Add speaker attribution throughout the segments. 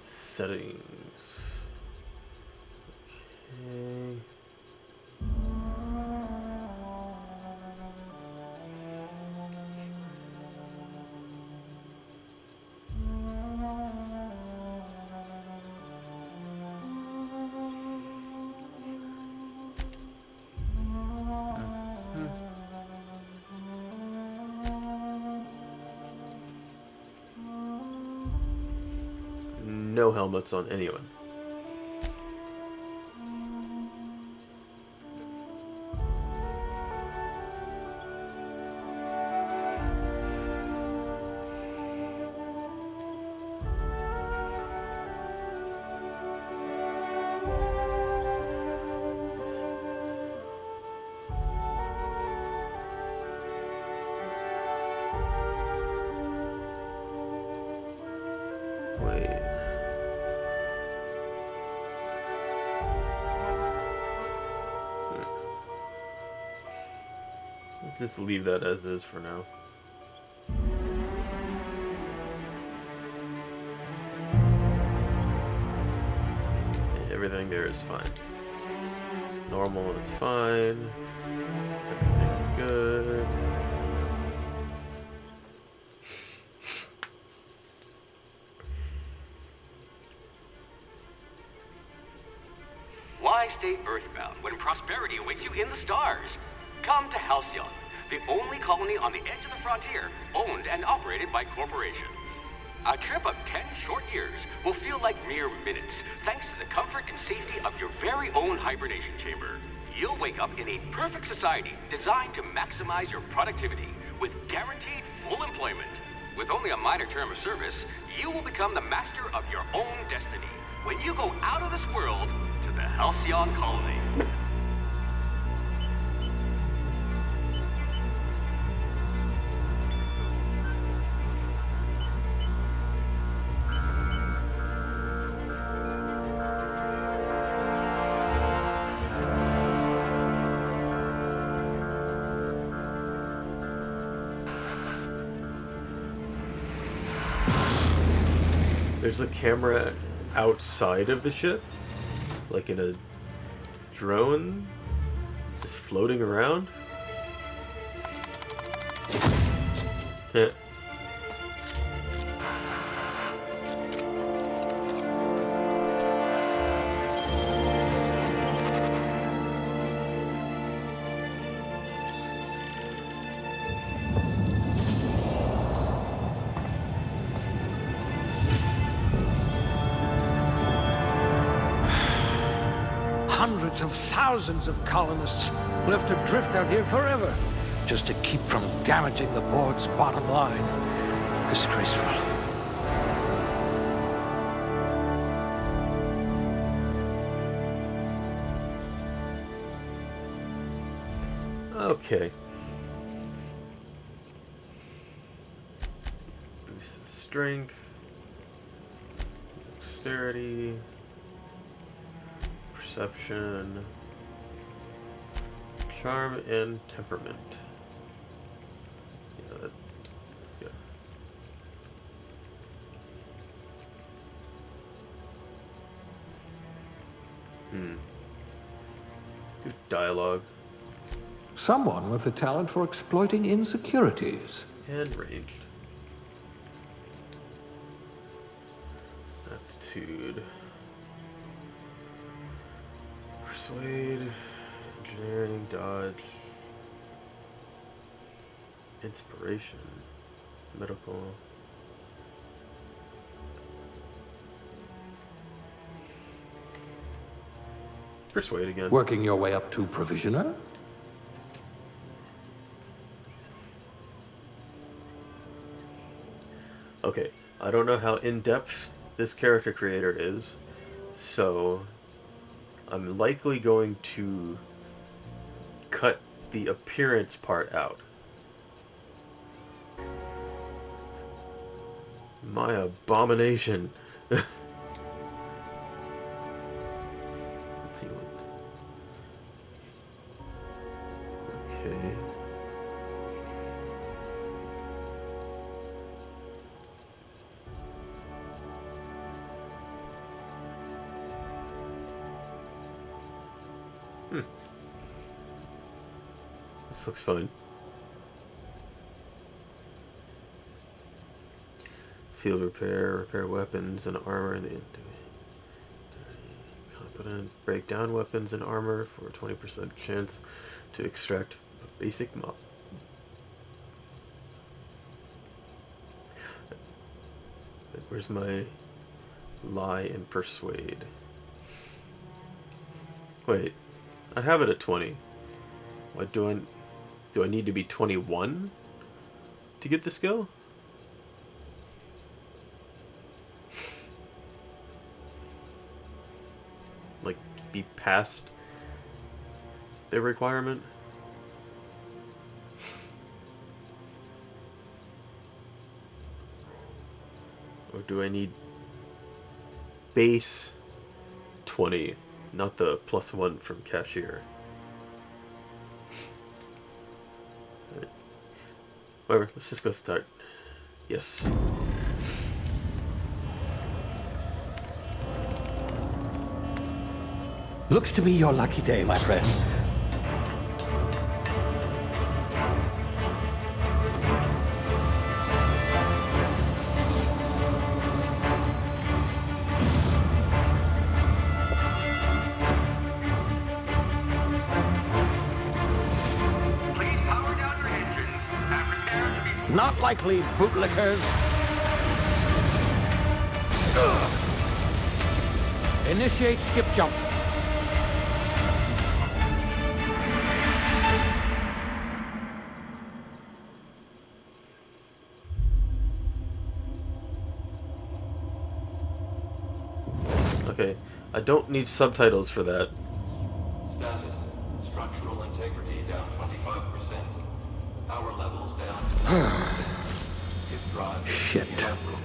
Speaker 1: Settings. Okay. No helmets on anyone. Wait. Just leave that as is for now. Everything there is fine. Normal, it's fine. Everything good.
Speaker 2: Why stay earthbound when prosperity awaits you in the stars? Come to Halcyon, the only colony on the edge of the frontier, owned and operated by corporations. A trip of 10 short years will feel like mere minutes, thanks to the comfort and safety of your very own hibernation chamber. You'll wake up in a perfect society designed to maximize your productivity with guaranteed full employment. With only a minor term of service, you will become the master of your own destiny when you go out of this world to the Halcyon colony.
Speaker 1: There's a camera outside of the ship, like in a drone, just floating around. Yeah.
Speaker 3: Hundreds of thousands of colonists will have to drift out here forever just to keep from damaging the board's bottom line. Disgraceful.
Speaker 1: Okay. Boost the strength, dexterity, perception, charm, and temperament. Yeah, that's good. Good dialogue.
Speaker 4: Someone with the talent for exploiting insecurities.
Speaker 1: And ranged. Aptitude. Persuade. Engineering. Dodge. Inspiration. Medical. Persuade again.
Speaker 4: Working your way up to provisioner?
Speaker 1: Okay, I don't know how in-depth this character creator is, so I'm likely going to cut the appearance part out. My abomination. Let's see what... Okay. This looks fun. Field repair weapons and armor. Competent. Break down weapons and armor for a 20% chance to extract a basic mob. Where's my lie and persuade? Wait, I have it at 20. What do I need to be 21 to get the skill? Like, be past the requirement? Or do I need base 20, not the +1 from cashier? Whatever, let's just go start. Yes.
Speaker 3: Looks to be your lucky day, my friend.
Speaker 2: Please power down your engines and prepare to be...
Speaker 3: Not likely, bootlickers. Initiate skip jump.
Speaker 1: Okay, I don't need subtitles for that.
Speaker 5: Status. Structural integrity down 25%. Power levels down 10%. If drive
Speaker 3: Shit.
Speaker 5: inoperable.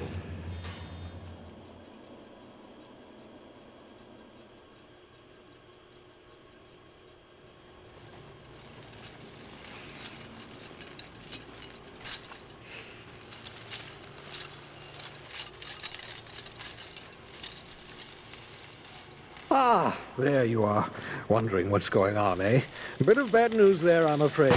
Speaker 3: Ah, there you are. Wondering what's going on, eh? A bit of bad news there, I'm afraid.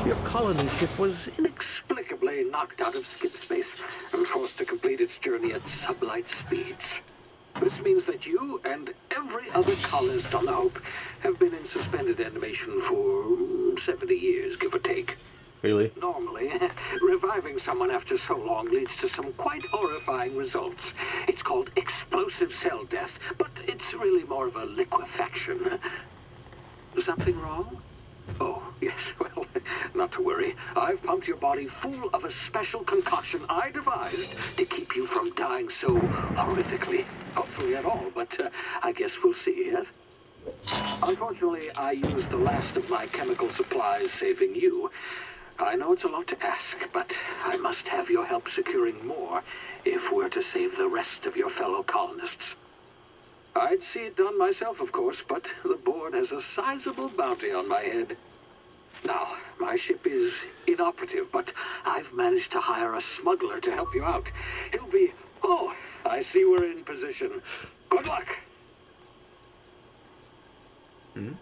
Speaker 3: Your colony ship was inexplicably knocked out of skip space and forced to complete its journey at sublight speeds. This means that you and every other colonist on the Hope have been in suspended animation for 70 years, give or take.
Speaker 1: Really?
Speaker 3: Normally, reviving someone after so long leads to some quite horrifying results. It's called explosive cell death, but it's really more of a liquefaction. Something wrong? Oh, yes, well, not to worry. I've pumped your body full of a special concoction I devised to keep you from dying so horrifically. Hopefully at all, but I guess we'll see, yes? Unfortunately, I used the last of my chemical supplies saving you. I know it's a lot to ask, but I must have your help securing more if we're to save the rest of your fellow colonists. I'd see it done myself, of course, but the board has a sizable bounty on my head. Now, my ship is inoperative, but I've managed to hire a smuggler to help you out. He'll be... Oh, I see we're in position. Good luck!
Speaker 1: Hmm?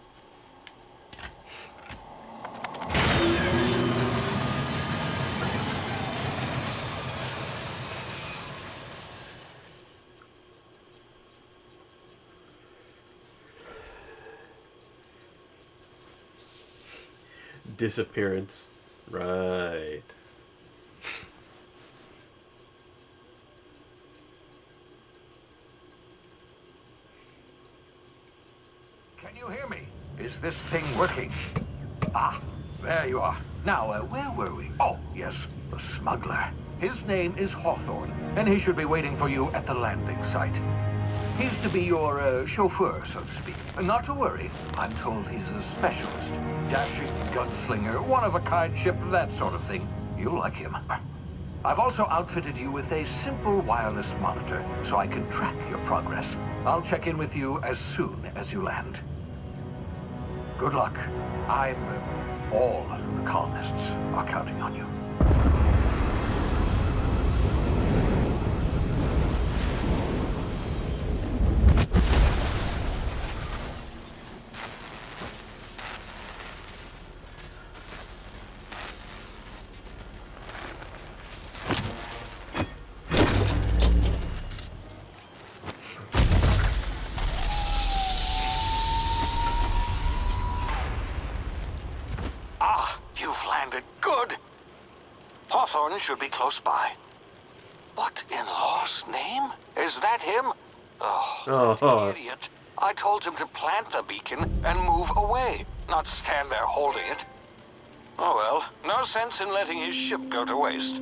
Speaker 1: Disappearance. Right.
Speaker 3: Can you hear me? Is this thing working? Ah, there you are. Now, where were we? Oh, yes, the smuggler. His name is Hawthorne, and he should be waiting for you at the landing site.
Speaker 4: He's to be your chauffeur, so to speak. Not to worry. I'm told he's a specialist. Dashing gunslinger, one-of-a-kind ship, that sort of thing. You'll like him. I've also outfitted you with a simple wireless monitor, so I can track your progress. I'll check in with you as soon as you land. Good luck. All the colonists are counting on you.
Speaker 6: Hawthorne should be close by. What in law's name? Is that him? Oh, idiot. I told him to plant the beacon and move away, not stand there holding it. Oh well, no sense in letting his ship go to waste.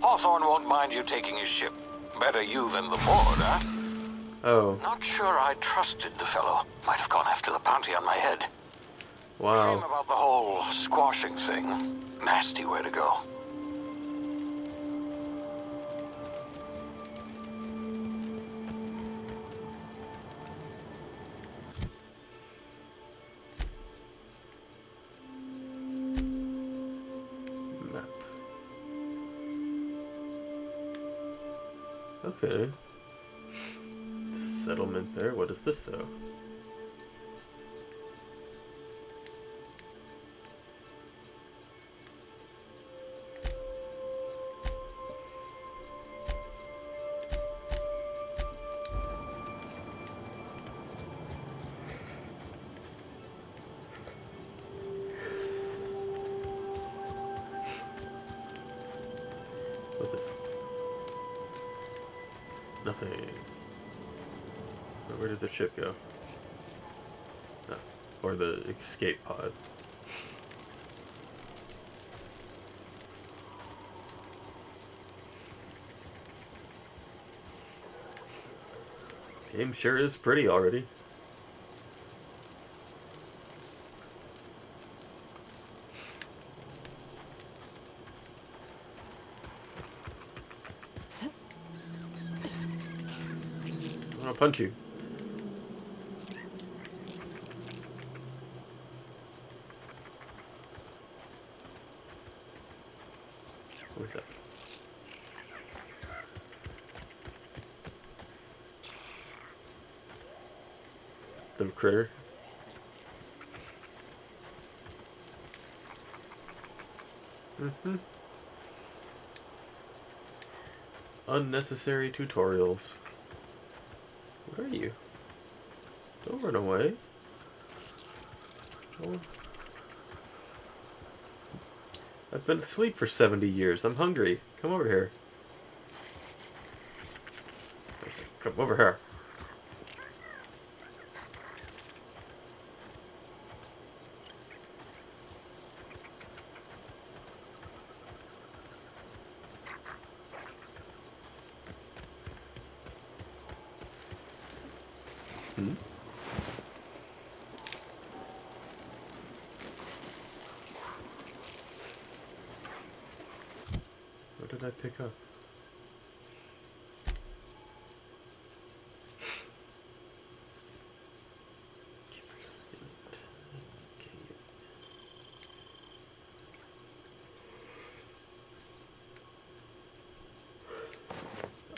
Speaker 6: Hawthorne won't mind you taking his ship. Better you than the board, huh?
Speaker 1: Oh.
Speaker 6: Not sure I trusted the fellow. Might have gone after the bounty on my head.
Speaker 1: Wow.
Speaker 6: Shame about the whole squashing thing. Nasty way to go.
Speaker 1: Map. Okay. Settlement there. What is this though? What's this? Nothing. Where did the ship go? No. Or the escape pod. Game sure is pretty already. I'll punch you. Where's that? The critter. Unnecessary tutorials. Where are you? Don't run away. Oh. I've been asleep for 70 years. I'm hungry. Come over here. Come over here. What did I pick up?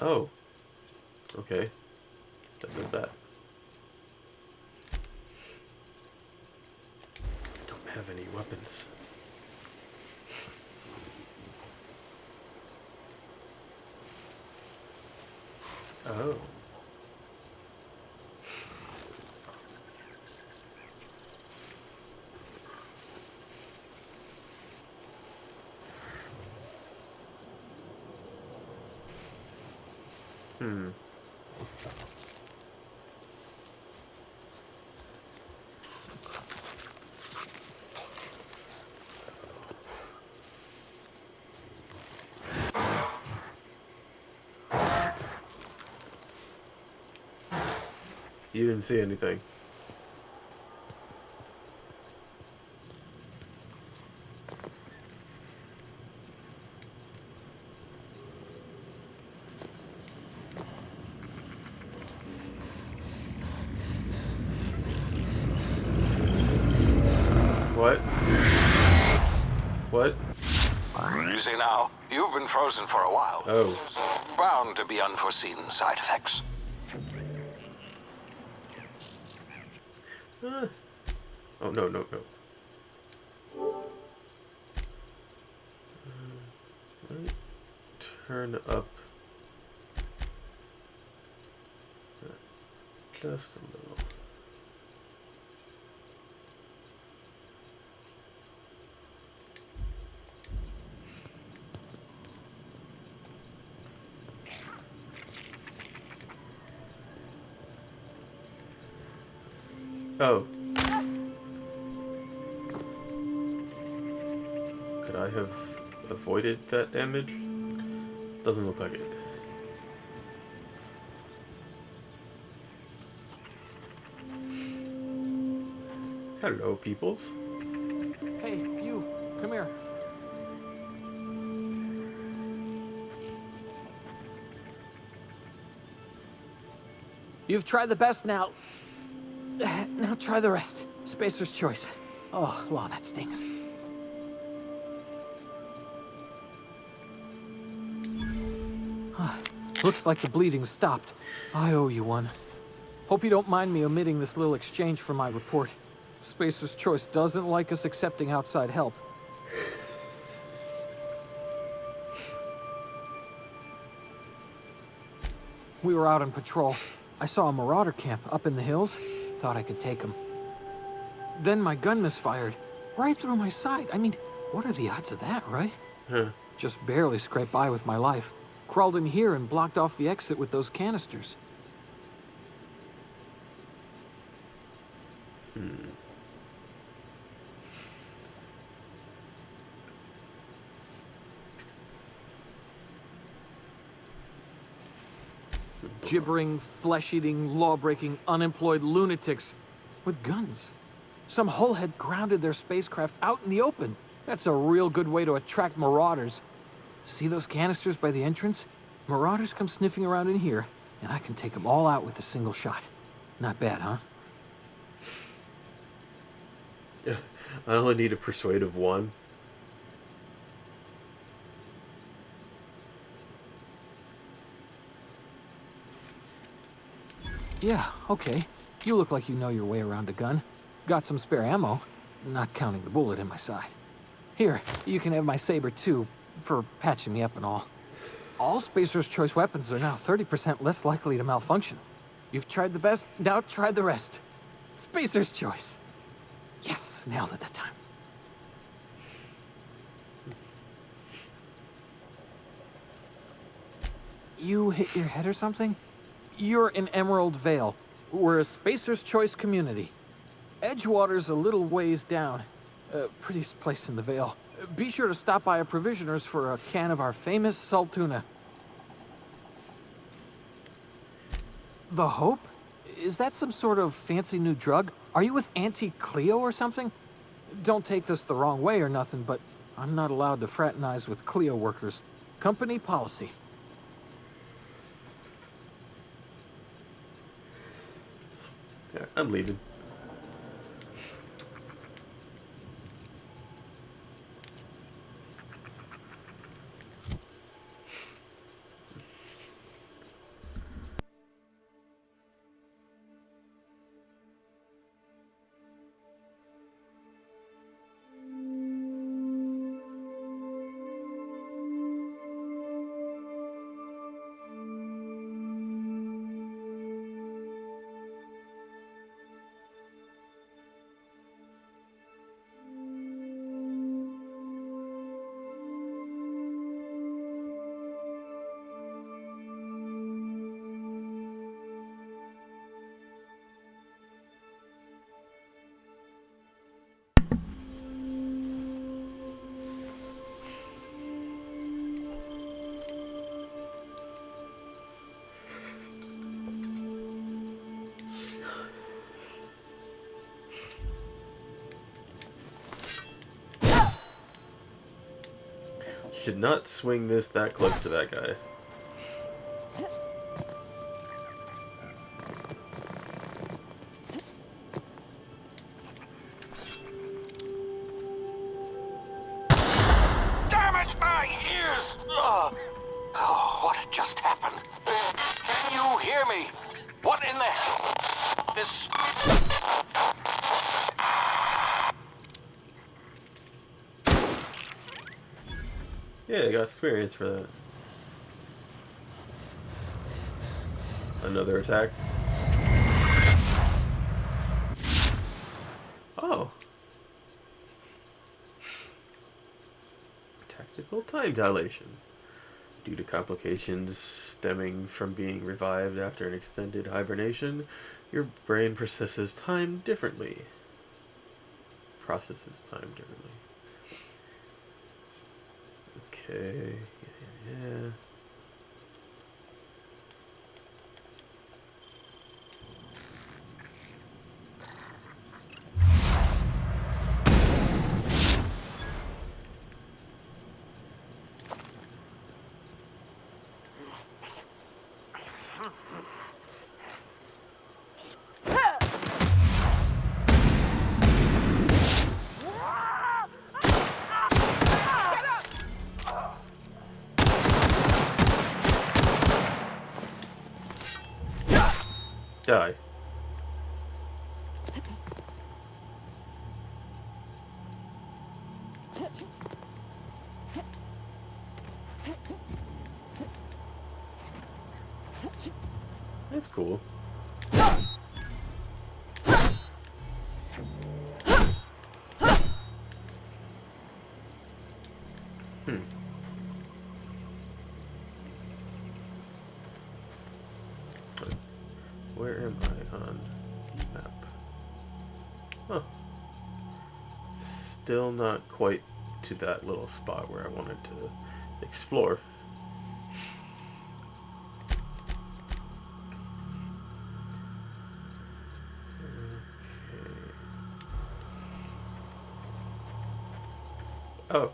Speaker 1: Oh. Okay. That does that. Don't have any weapons. Oh. Hmm. You didn't see anything. What? What?
Speaker 6: Easy now. You've been frozen for a while.
Speaker 1: Oh.
Speaker 6: Bound to be unforeseen side effects.
Speaker 1: Oh, no, no, no. Right. Turn up just a little. Oh. Could I have avoided that damage? Doesn't look like it. Hello, peoples.
Speaker 7: Hey, you, come here. You've tried the best now. Now try the rest. Spacer's choice. Oh, wow, that stings. Looks like the bleeding stopped. I owe you one. Hope you don't mind me omitting this little exchange from my report. Spacer's choice doesn't like us accepting outside help. We were out on patrol. I saw a marauder camp up in the hills. Thought I could take him. Then my gun misfired. Right through my side. I mean, what are the odds of that, right?
Speaker 1: Huh.
Speaker 7: Just barely scraped by with my life. Crawled in here and blocked off the exit with those canisters. Gibbering, flesh-eating, law-breaking, unemployed lunatics with guns. Some hullhead grounded their spacecraft out in the open. That's a real good way to attract marauders. See those canisters by the entrance? Marauders come sniffing around in here, and I can take them all out with a single shot. Not bad, huh?
Speaker 1: I only need a persuade of 1.
Speaker 7: Yeah, okay. You look like you know your way around a gun. Got some spare ammo, not counting the bullet in my side. Here, you can have my saber too, for patching me up and all. All Spacer's Choice weapons are now 30% less likely to malfunction. You've tried the best, now try the rest. Spacer's Choice. Yes, nailed it that time. You hit your head or something? You're in Emerald Vale. We're a Spacer's Choice community. Edgewater's a little ways down. Prettiest place in the Vale. Be sure to stop by a provisioner's for a can of our famous salt tuna. The Hope? Is that some sort of fancy new drug? Are you with Auntie Cleo or something? Don't take this the wrong way or nothing, but I'm not allowed to fraternize with Cleo workers. Company policy.
Speaker 1: Yeah, I'm leaving. should not swing this that close to that guy. Yeah, I got experience for that. Another attack. Oh. Tactical time dilation. Due to complications stemming from being revived after an extended hibernation, your brain processes time differently. Okay, yeah. Die. That's cool. Where am I on the map? Huh. Still not quite to that little spot where I wanted to explore. Okay. Oh.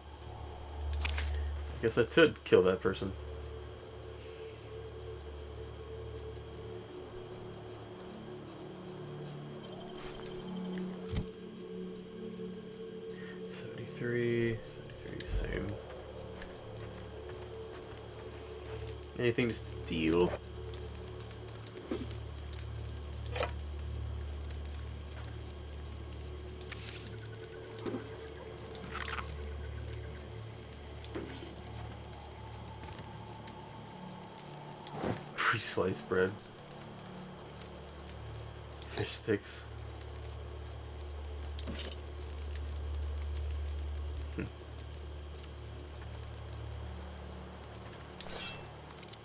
Speaker 1: I guess I should kill that person. Same. Anything to steal? Pre-sliced bread. Fish sticks.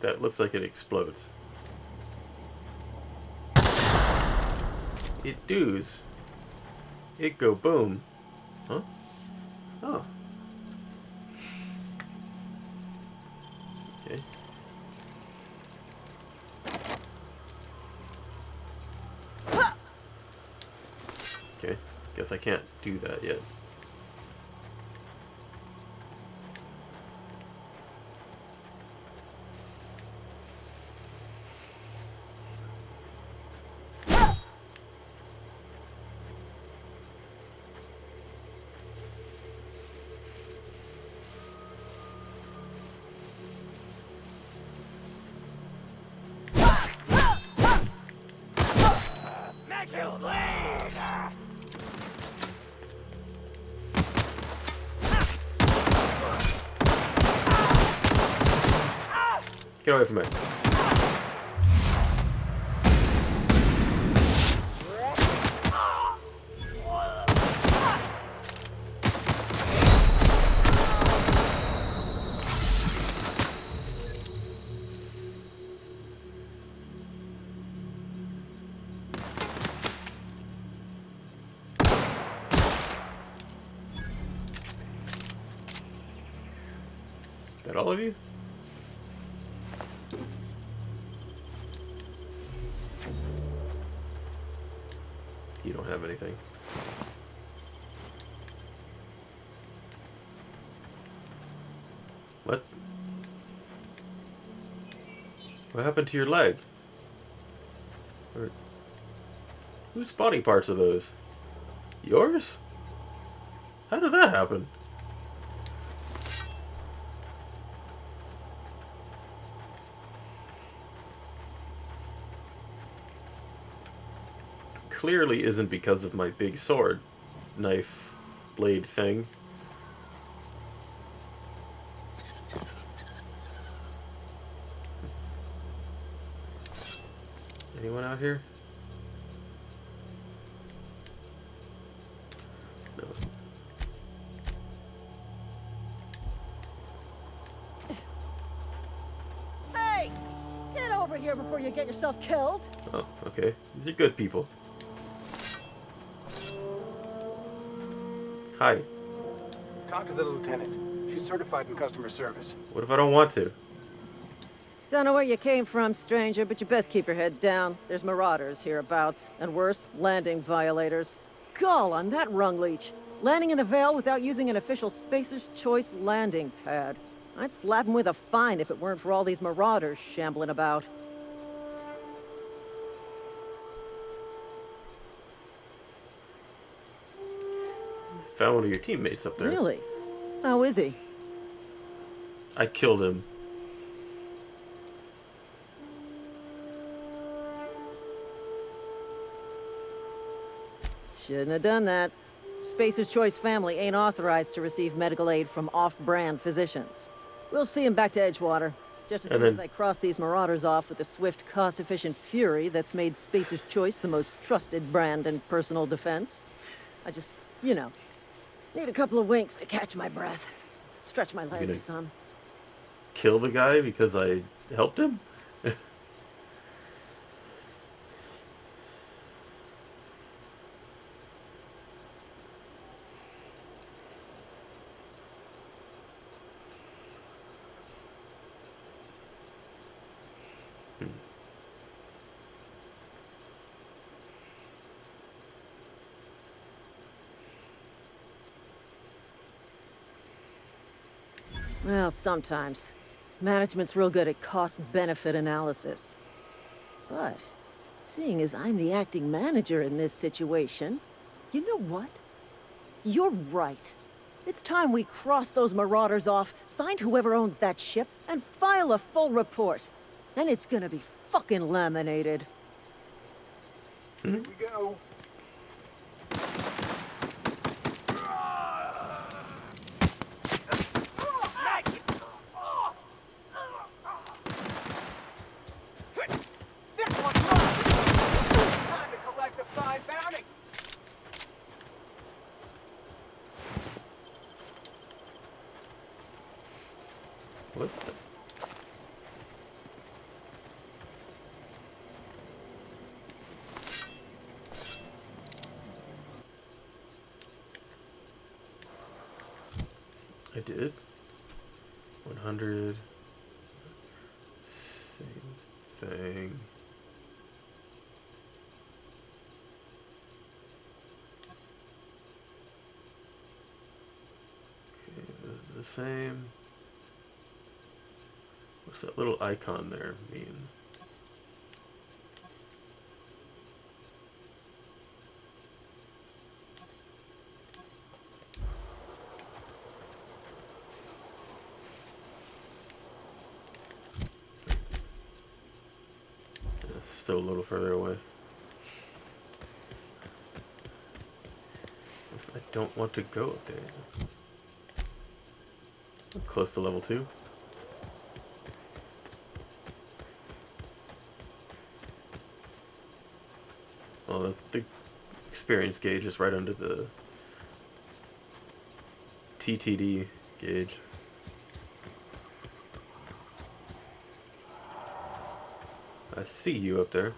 Speaker 1: That looks like it explodes. It does. It go boom. Huh? Oh. Okay. Okay. Guess I can't do that yet. Get away from me. That all of you? You don't have anything. What? What happened to your leg? Or, whose body parts are those? Yours? How did that happen? Clearly isn't because of my big sword, knife, blade thing. Anyone out here? No.
Speaker 8: Hey! Get over here before you get yourself killed!
Speaker 1: Oh, okay. These are good people. Hi.
Speaker 9: Talk to the lieutenant. She's certified in customer service.
Speaker 1: What if I don't want to?
Speaker 8: Don't know where you came from, stranger, but you best keep your head down. There's marauders hereabouts, and worse, landing violators. Gall on that rung leech. Landing in the Vale without using an official Spacer's Choice landing pad. I'd slap him with a fine if it weren't for all these marauders shambling about.
Speaker 1: Found one of your teammates up there.
Speaker 8: Really? How is he?
Speaker 1: I killed him.
Speaker 8: Shouldn't have done that. Spacer's Choice family ain't authorized to receive medical aid from off-brand physicians. We'll see him back to Edgewater. Just as soon as I cross these marauders off with the swift, cost-efficient fury that's made Spacer's Choice the most trusted brand in personal defense. I just, you know, need a couple of winks to catch my breath. Stretch my legs, son.
Speaker 1: Kill the guy because I helped him?
Speaker 8: Well, sometimes. Management's real good at cost-benefit analysis. But, seeing as I'm the acting manager in this situation, you know what? You're right. It's time we cross those marauders off, find whoever owns that ship, and file a full report. Then it's gonna be fucking laminated.
Speaker 9: Here we go.
Speaker 1: What the? I did. 100. Same thing. Okay, the same. What's that little icon there mean? It's still a little further away. If I don't want to go up there. I'm close to level 2. Well, the experience gauge is right under the TTD gauge. I see you up there.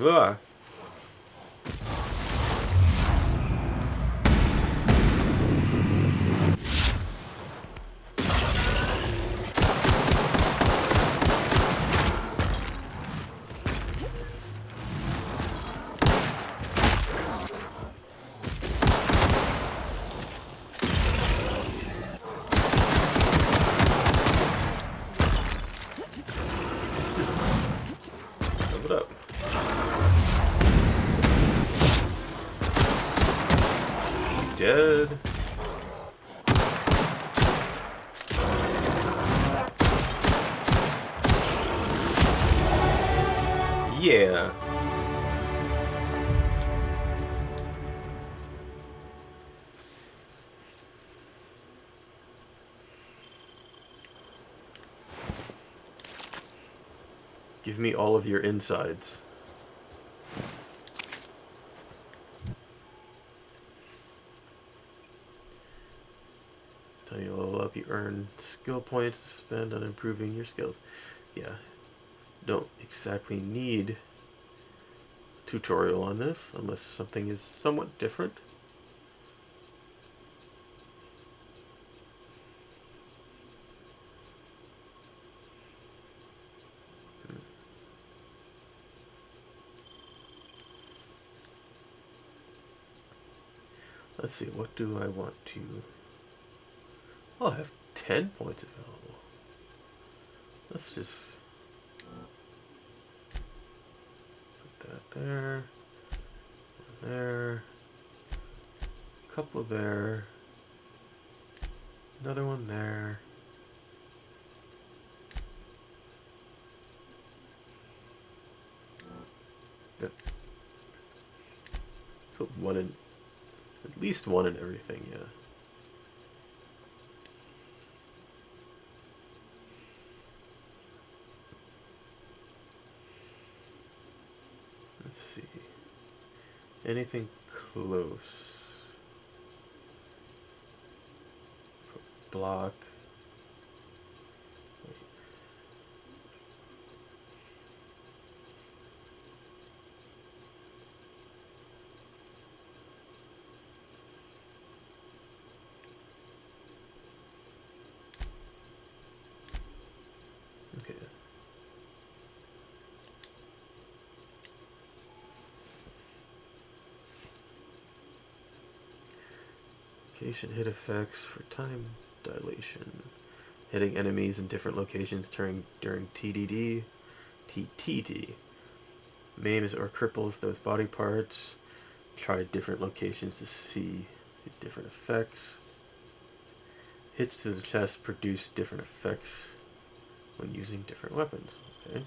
Speaker 1: Ugh. What up? Dead. Yeah. Give me all of your insides. Time you level up, you earn skill points to spend on improving your skills. Yeah. Don't exactly need a tutorial on this, unless something is somewhat different. Let's see, what do I want to... Oh, I have 10 points available. Let's just put that there, there, a couple there, another one there. Yep. Put one in, at least one in everything, yeah. Let's see. Anything close? Block. Wait. Okay. Location hit effects for time dilation. Hitting enemies in different locations during TDD. TTD. Maims or cripples those body parts. Try different locations to see the different effects. Hits to the chest produce different effects when using different weapons. Okay.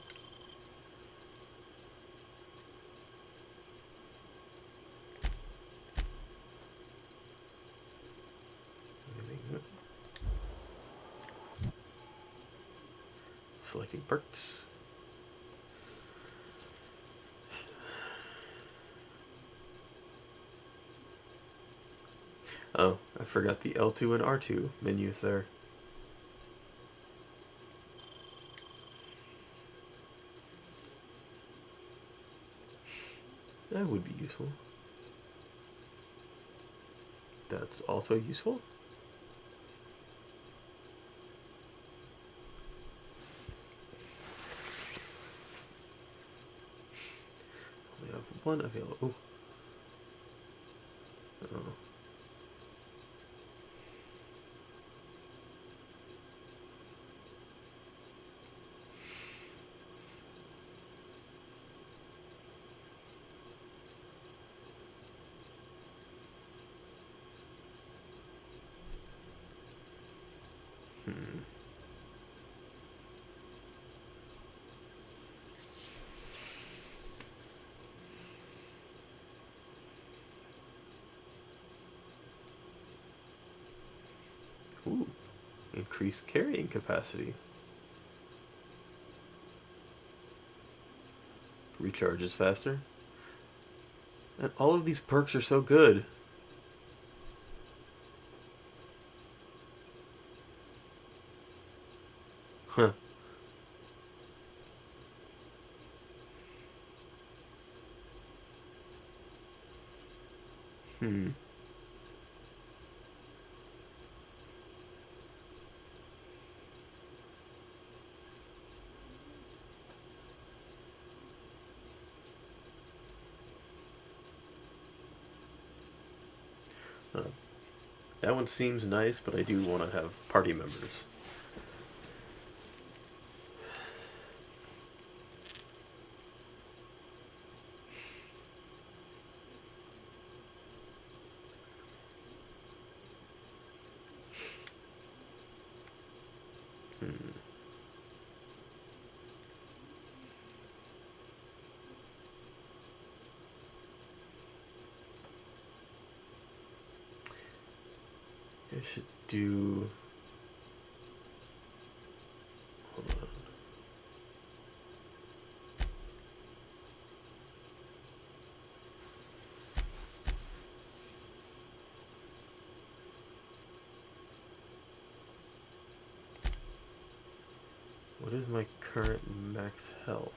Speaker 1: Selecting perks. Oh, I forgot the L2 and R2 menus there. That would be useful. That's also useful. Only have one available. Oh. Ooh, increased carrying capacity. Recharges faster. And all of these perks are so good. Huh. That one seems nice, but I do want to have party members. should do... Hold on. What is my current max health?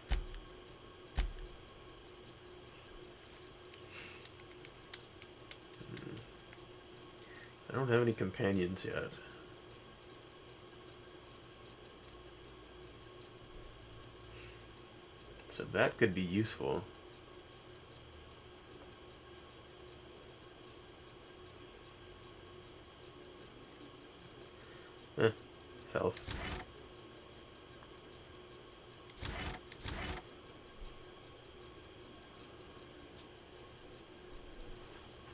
Speaker 1: I don't have any companions yet. So that could be useful. Health.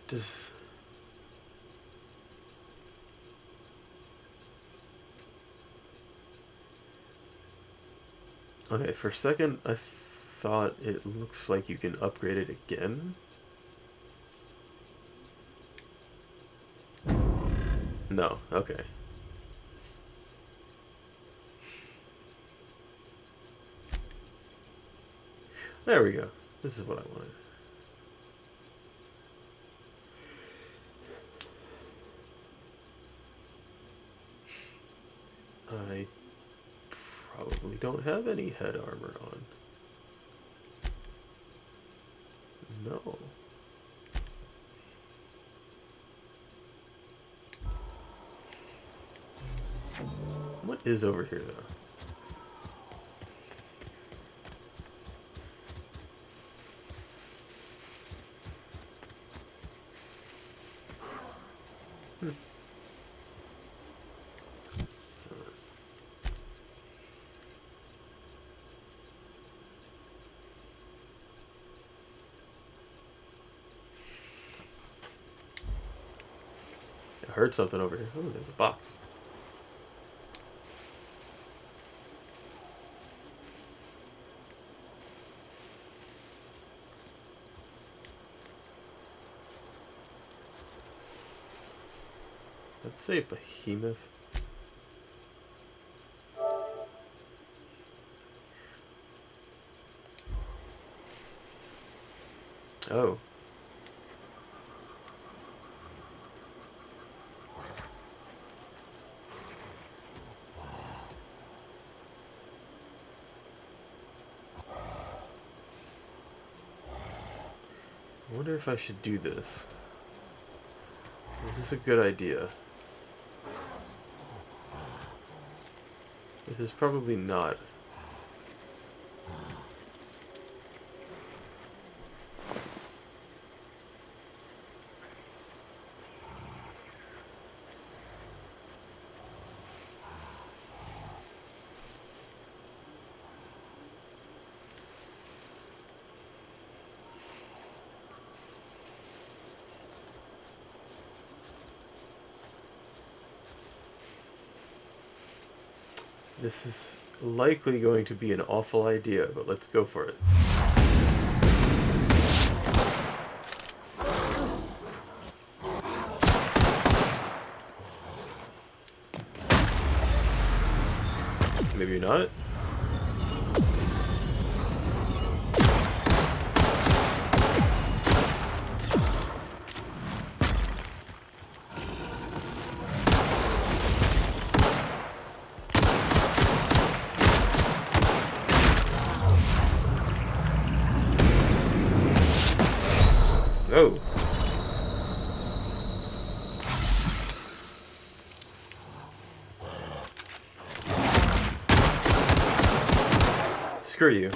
Speaker 1: Does... Okay, for a second I thought it looks like you can upgrade it again. No, okay. There we go. This is what I wanted. I probably don't have any head armor on. No. What is over here, though? I heard something over here. Oh, there's a box. Let's say behemoth. Oh. I wonder if I should do this. Is this a good idea? This is probably not. This is likely going to be an awful idea, but let's go for it. Maybe not. Oh. Screw you.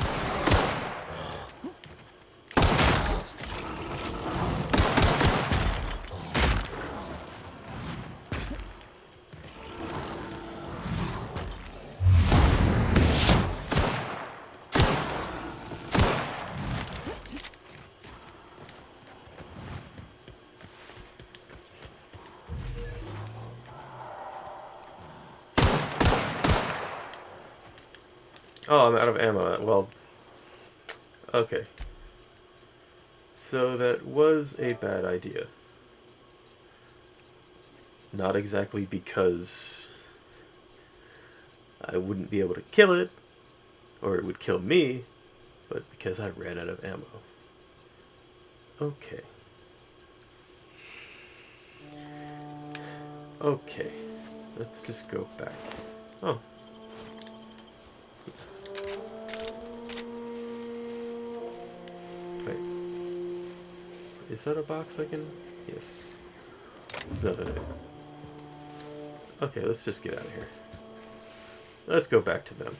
Speaker 1: Oh, I'm out of ammo. Well, okay. So that was a bad idea. Not exactly because I wouldn't be able to kill it, or it would kill me, but because I ran out of ammo. Okay. Okay. Let's just go back. Oh. Wait. Is that a box I can... Yes. There's nothing in it. Okay, let's just get out of here. Let's go back to them.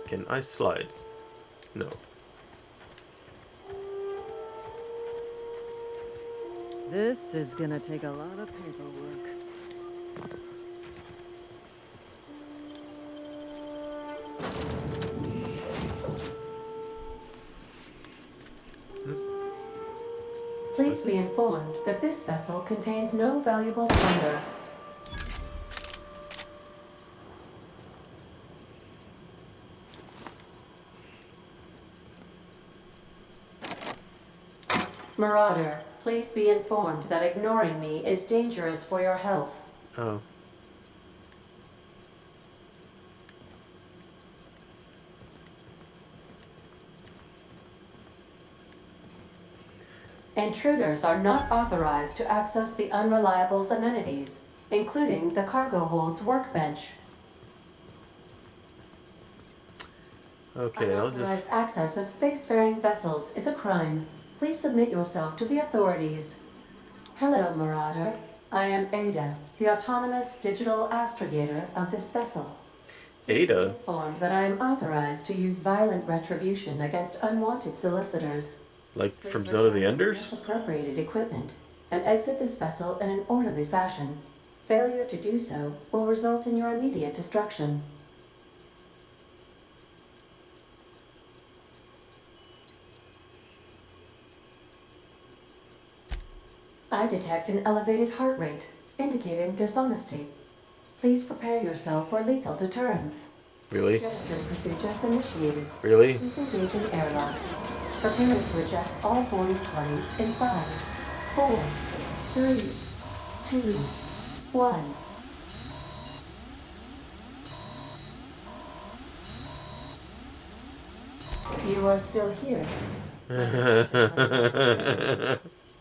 Speaker 1: Can I slide? No.
Speaker 8: This is gonna take a lot of paperwork.
Speaker 10: Please be informed that this vessel contains no valuable plunder. Marauder, please be informed that ignoring me is dangerous for your health.
Speaker 1: Oh.
Speaker 10: Intruders are not authorized to access the Unreliable's amenities, including the cargo hold's workbench.
Speaker 1: Okay, I'll
Speaker 10: Unauthorized
Speaker 1: just...
Speaker 10: access of spacefaring vessels is a crime. Please submit yourself to the authorities. Hello, Marauder. I am Ada, the autonomous digital astrogator of this vessel.
Speaker 1: Ada?
Speaker 10: Be informed that I am authorized to use violent retribution against unwanted solicitors.
Speaker 1: Like from Zone of the Enders?
Speaker 10: Appropriated equipment and exit this vessel in an orderly fashion. Failure to do so will result in your immediate destruction. I detect an elevated heart rate, indicating dishonesty. Please prepare yourself for lethal deterrence.
Speaker 1: Really?
Speaker 10: Jettison procedures initiated.
Speaker 1: Really?
Speaker 10: Please engage in airlocks. Preparing to eject all boarding parties in 5, 4, 3, 2, 1. You are still here.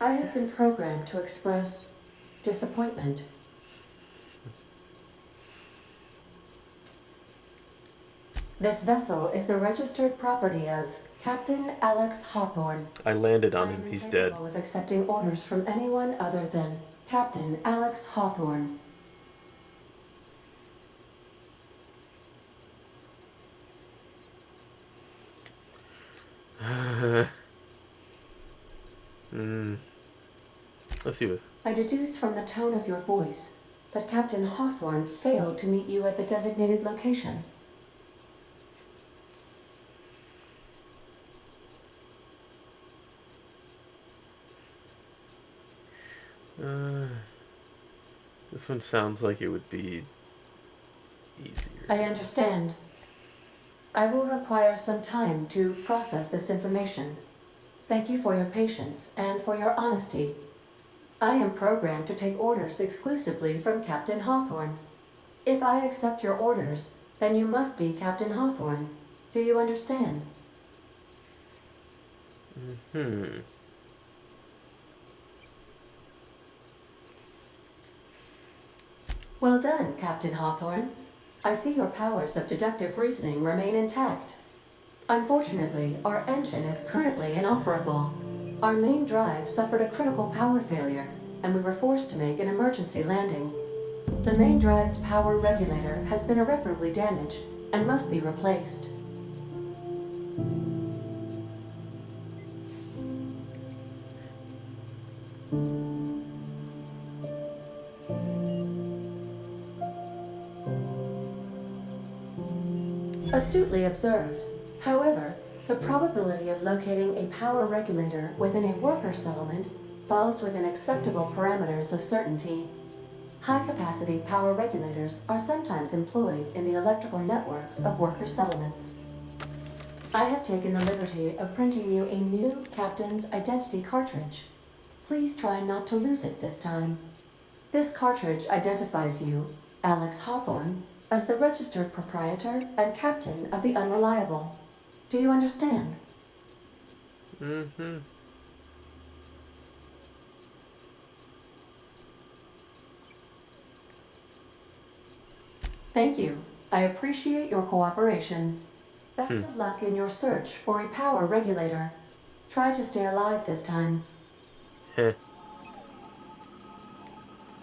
Speaker 10: I have been programmed to express disappointment. This vessel is the registered property of Captain Alex Hawthorne.
Speaker 1: I landed on him. He's dead.
Speaker 10: I am incapable of accepting orders from anyone other than Captain Alex Hawthorne.
Speaker 1: Let's see what...
Speaker 10: I deduce from the tone of your voice that Captain Hawthorne failed to meet you at the designated location.
Speaker 1: This one sounds like it would be easier.
Speaker 10: I understand. I will require some time to process this information. Thank you for your patience and for your honesty. I am programmed to take orders exclusively from Captain Hawthorne. If I accept your orders, then you must be Captain Hawthorne. Do you understand? Well done, Captain Hawthorne. I see your powers of deductive reasoning remain intact. Unfortunately, our engine is currently inoperable. Our main drive suffered a critical power failure, and we were forced to make an emergency landing. The main drive's power regulator has been irreparably damaged and must be replaced. Astutely observed. However, the probability of locating a power regulator within a worker settlement falls within acceptable parameters of certainty. High-capacity power regulators are sometimes employed in the electrical networks of worker settlements. I have taken the liberty of printing you a new Captain's Identity cartridge. Please try not to lose it this time. This cartridge identifies you, Alex Hawthorne, as the registered proprietor and captain of the Unreliable. Do you understand?
Speaker 1: Mm-hmm.
Speaker 10: Thank you. I appreciate your cooperation. Best of luck in your search for a power regulator. Try to stay alive this time.
Speaker 1: Heh.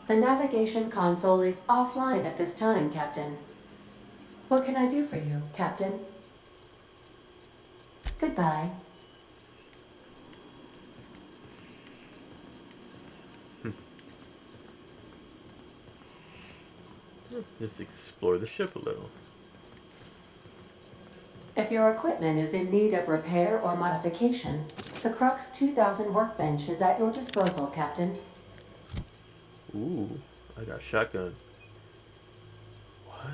Speaker 10: The navigation console is offline at this time, Captain. What can I do for you, Captain? Goodbye.
Speaker 1: Just explore the ship a little.
Speaker 10: If your equipment is in need of repair or modification, the Crux 2000 workbench is at your disposal, Captain.
Speaker 1: Ooh, I got shotgun. What?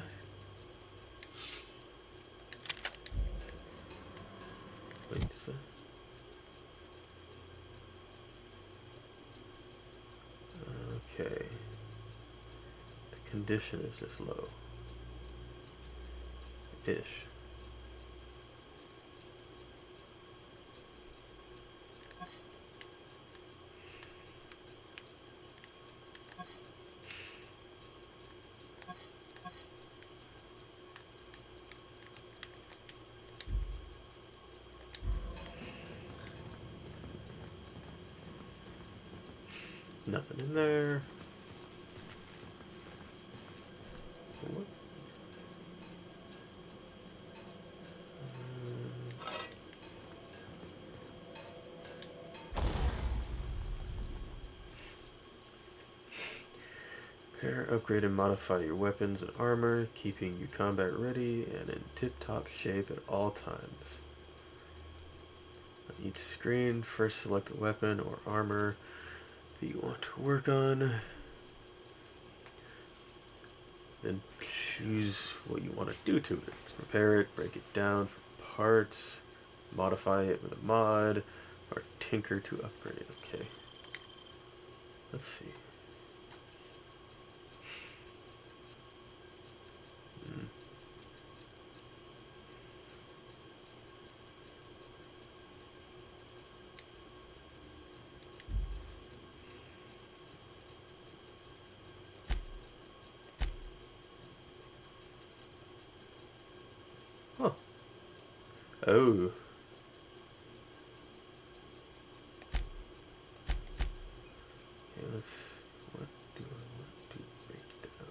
Speaker 1: Wait a second. Okay. The condition is just low. Ish. Nothing in there. What? Repair, upgrade, and modify your weapons and armor, keeping you combat ready and in tip-top shape at all times. On each screen, first select the weapon or armor that you want to work on. Then choose what you want to do to it. Repair it, break it down for parts, modify it with a mod, or tinker to upgrade. Okay. Let's see. Huh. Oh. Okay, let's. What do I want to break down?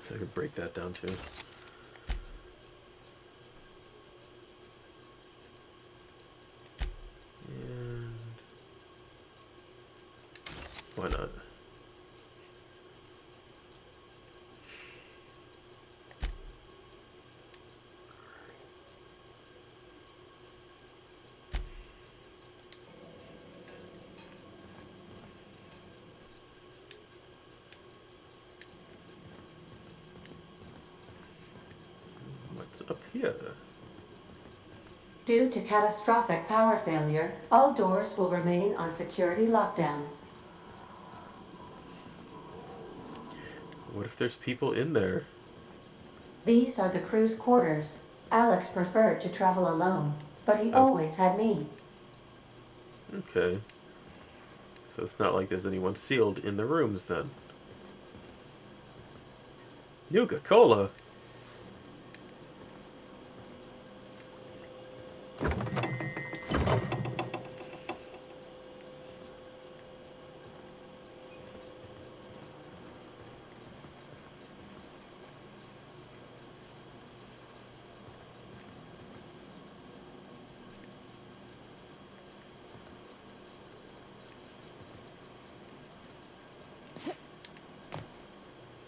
Speaker 1: So I could break that down too. And why not? What's up here?
Speaker 10: Due to catastrophic power failure, all doors will remain on security lockdown.
Speaker 1: What if there's people in there?
Speaker 10: These are the crew's quarters. Alex preferred to travel alone, but he always had me.
Speaker 1: Okay. So it's not like there's anyone sealed in the rooms then. Nuka-Cola?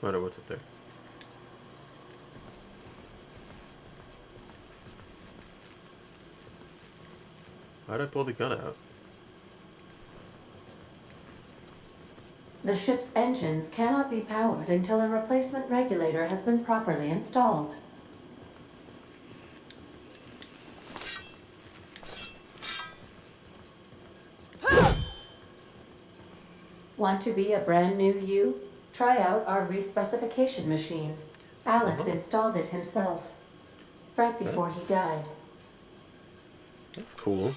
Speaker 1: Wonder what's up there. Why'd I pull the gun out?
Speaker 10: The ship's engines cannot be powered until a replacement regulator has been properly installed. Want to be a brand new you? Try out our respecification machine. Alex installed it himself, right before he died.
Speaker 1: That's cool.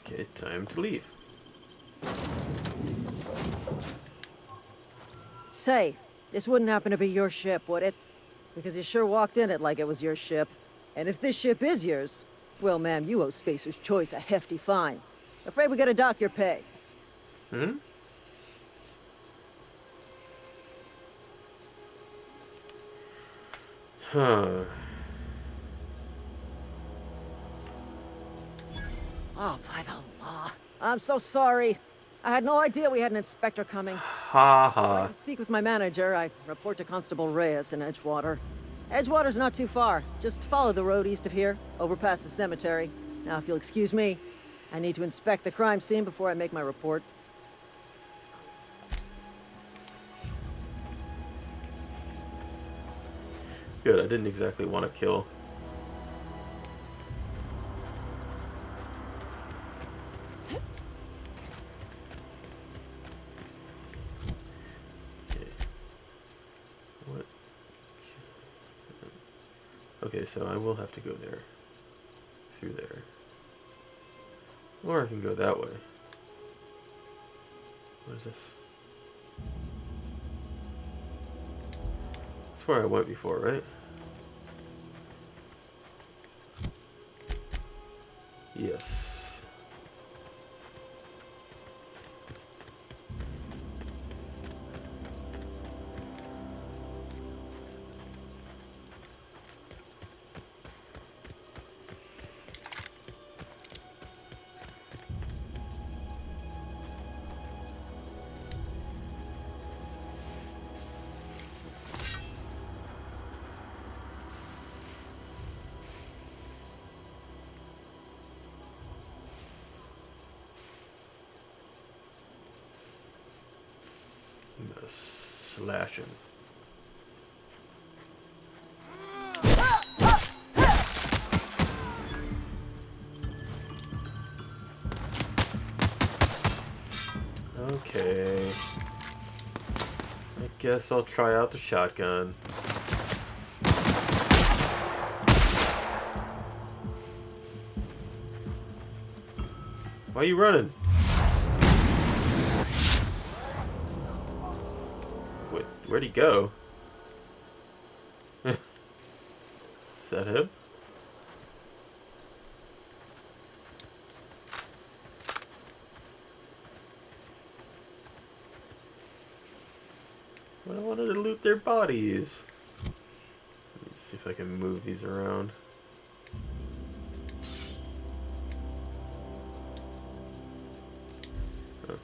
Speaker 1: Okay, time to leave.
Speaker 8: Say, this wouldn't happen to be your ship, would it? Because you sure walked in it like it was your ship. And if this ship is yours, well, ma'am, you owe Spacer's Choice a hefty fine. Afraid we gotta dock your pay.
Speaker 1: Hmm? Huh.
Speaker 8: Oh, by the law. I'm so sorry. I had no idea we had an inspector coming.
Speaker 1: Ha ha.
Speaker 8: To speak with my manager, I report to Constable Reyes in Edgewater. Edgewater's not too far. Just follow the road east of here, over past the cemetery. Now, if you'll excuse me, I need to inspect the crime scene before I make my report.
Speaker 1: Good, I didn't exactly want to kill. Okay. What? Okay, so I will have to go there. Through there. Or I can go that way. What is this? That's where I went before, right? Yes. Slashing. Okay. I guess I'll try out the shotgun. Why are you running? Where'd he go? Is that him? Well, I wanted to loot their bodies. Let me see if I can move these around. Oh.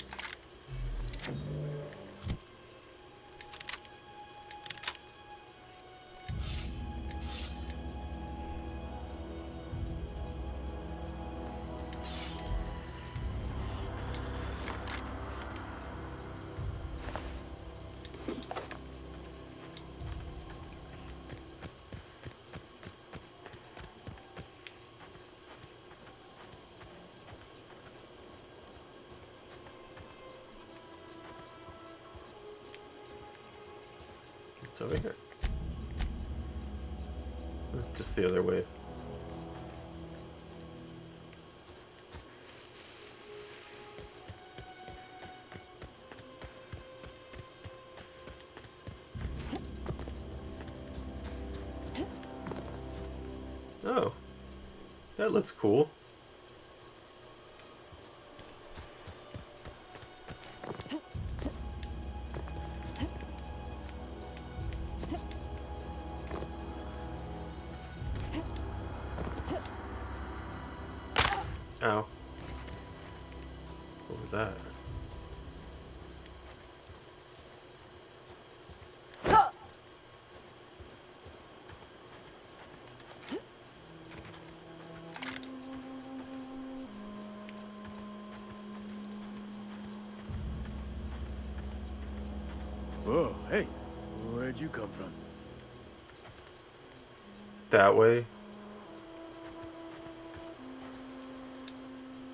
Speaker 1: It's over here. Just the other way. Oh, that looks cool. Ow. What was that?
Speaker 11: Whoa, hey, where'd you come from?
Speaker 1: That way?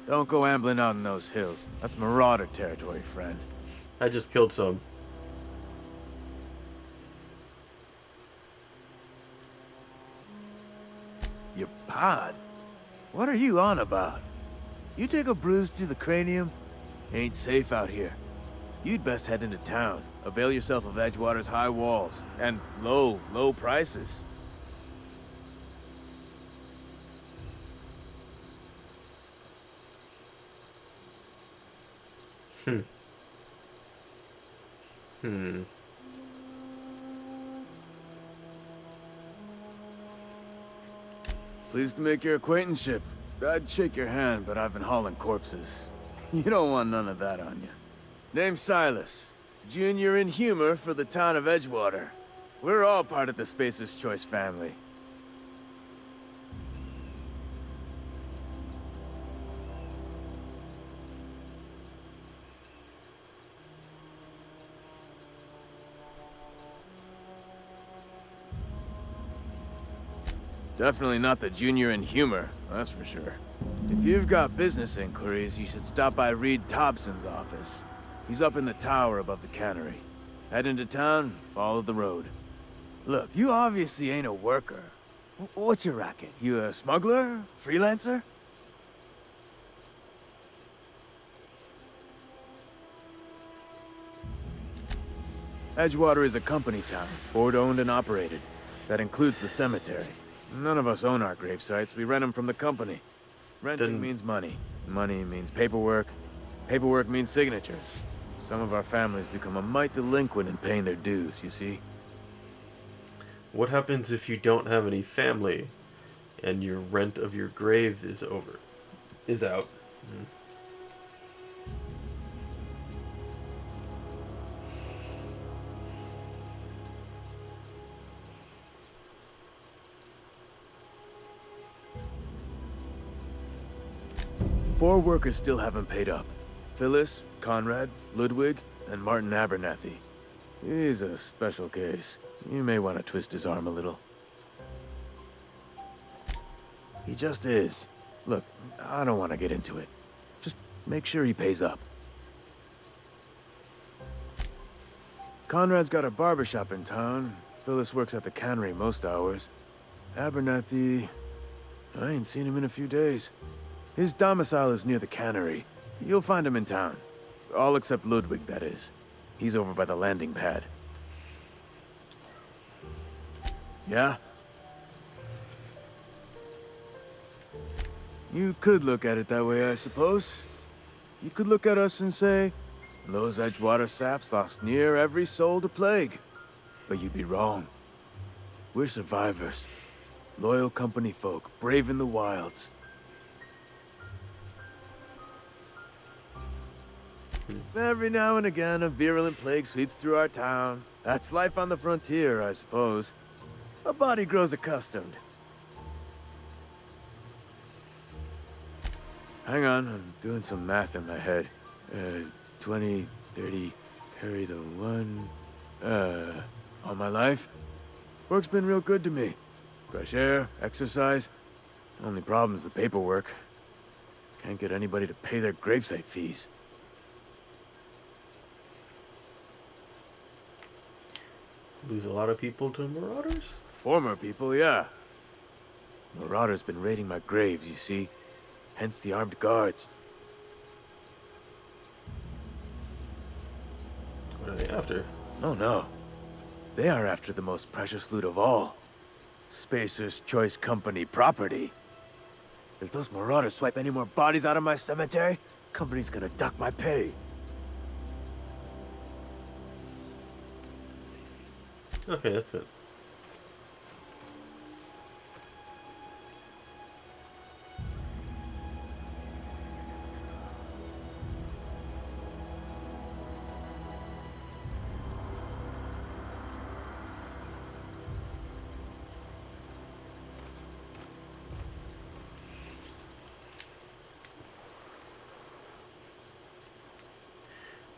Speaker 11: Don't go ambling out in those hills. That's Marauder territory, friend.
Speaker 1: I just killed some.
Speaker 11: Your pod? What are you on about? You take a bruise to the cranium? Ain't safe out here. You'd best head into town. Avail yourself of Edgewater's high walls. And low prices. Pleased to make your acquaintanceship. I'd shake your hand, but I've been hauling corpses. You don't want none of that on you. Name's Silas. Junior in humor for the town of Edgewater. We're all part of the Spacer's Choice family. Definitely not the junior in humor, that's for sure. If you've got business inquiries, you should stop by Reed Thompson's office. He's up in the tower above the cannery. Head into town, follow the road. Look, you obviously ain't a worker. What's your racket? You a smuggler? Freelancer? Edgewater is a company town, board-owned and operated. That includes the cemetery. None of us own our grave sites. We rent them from the company. Renting means money. Money means paperwork. Paperwork means signatures. Some of our families become a mite delinquent in paying their dues, you see?
Speaker 1: What happens if you don't have any family and your rent of your grave is out?
Speaker 11: Four workers still haven't paid up. Phyllis, Conrad, Ludwig, and Martin Abernathy. He's a special case. You may want to twist his arm a little. He just is. Look, I don't want to get into it. Just make sure he pays up. Conrad's got a barbershop in town. Phyllis works at the cannery most hours. Abernathy... I ain't seen him in a few days. His domicile is near the cannery. You'll find him in town. All except Ludwig, that is. He's over by the landing pad. Yeah? You could look at it that way, I suppose. You could look at us and say, those Edgewater saps lost near every soul to plague. But you'd be wrong. We're survivors. Loyal company folk, brave in the wilds. Every now and again, a virulent plague sweeps through our town. That's life on the frontier, I suppose. A body grows accustomed. Hang on, I'm doing some math in my head. 20, 30, carry the one... all my life? Work's been real good to me. Fresh air, exercise. Only problem's the paperwork. Can't get anybody to pay their gravesite fees.
Speaker 1: Lose a lot of people to Marauders?
Speaker 11: Former people, yeah. Marauders been raiding my graves, you see. Hence the armed guards.
Speaker 1: What are they after?
Speaker 11: Oh no. They are after the most precious loot of all. Spacer's Choice Company property. If those Marauders swipe any more bodies out of my cemetery, company's gonna duck my pay.
Speaker 1: Okay, that's it.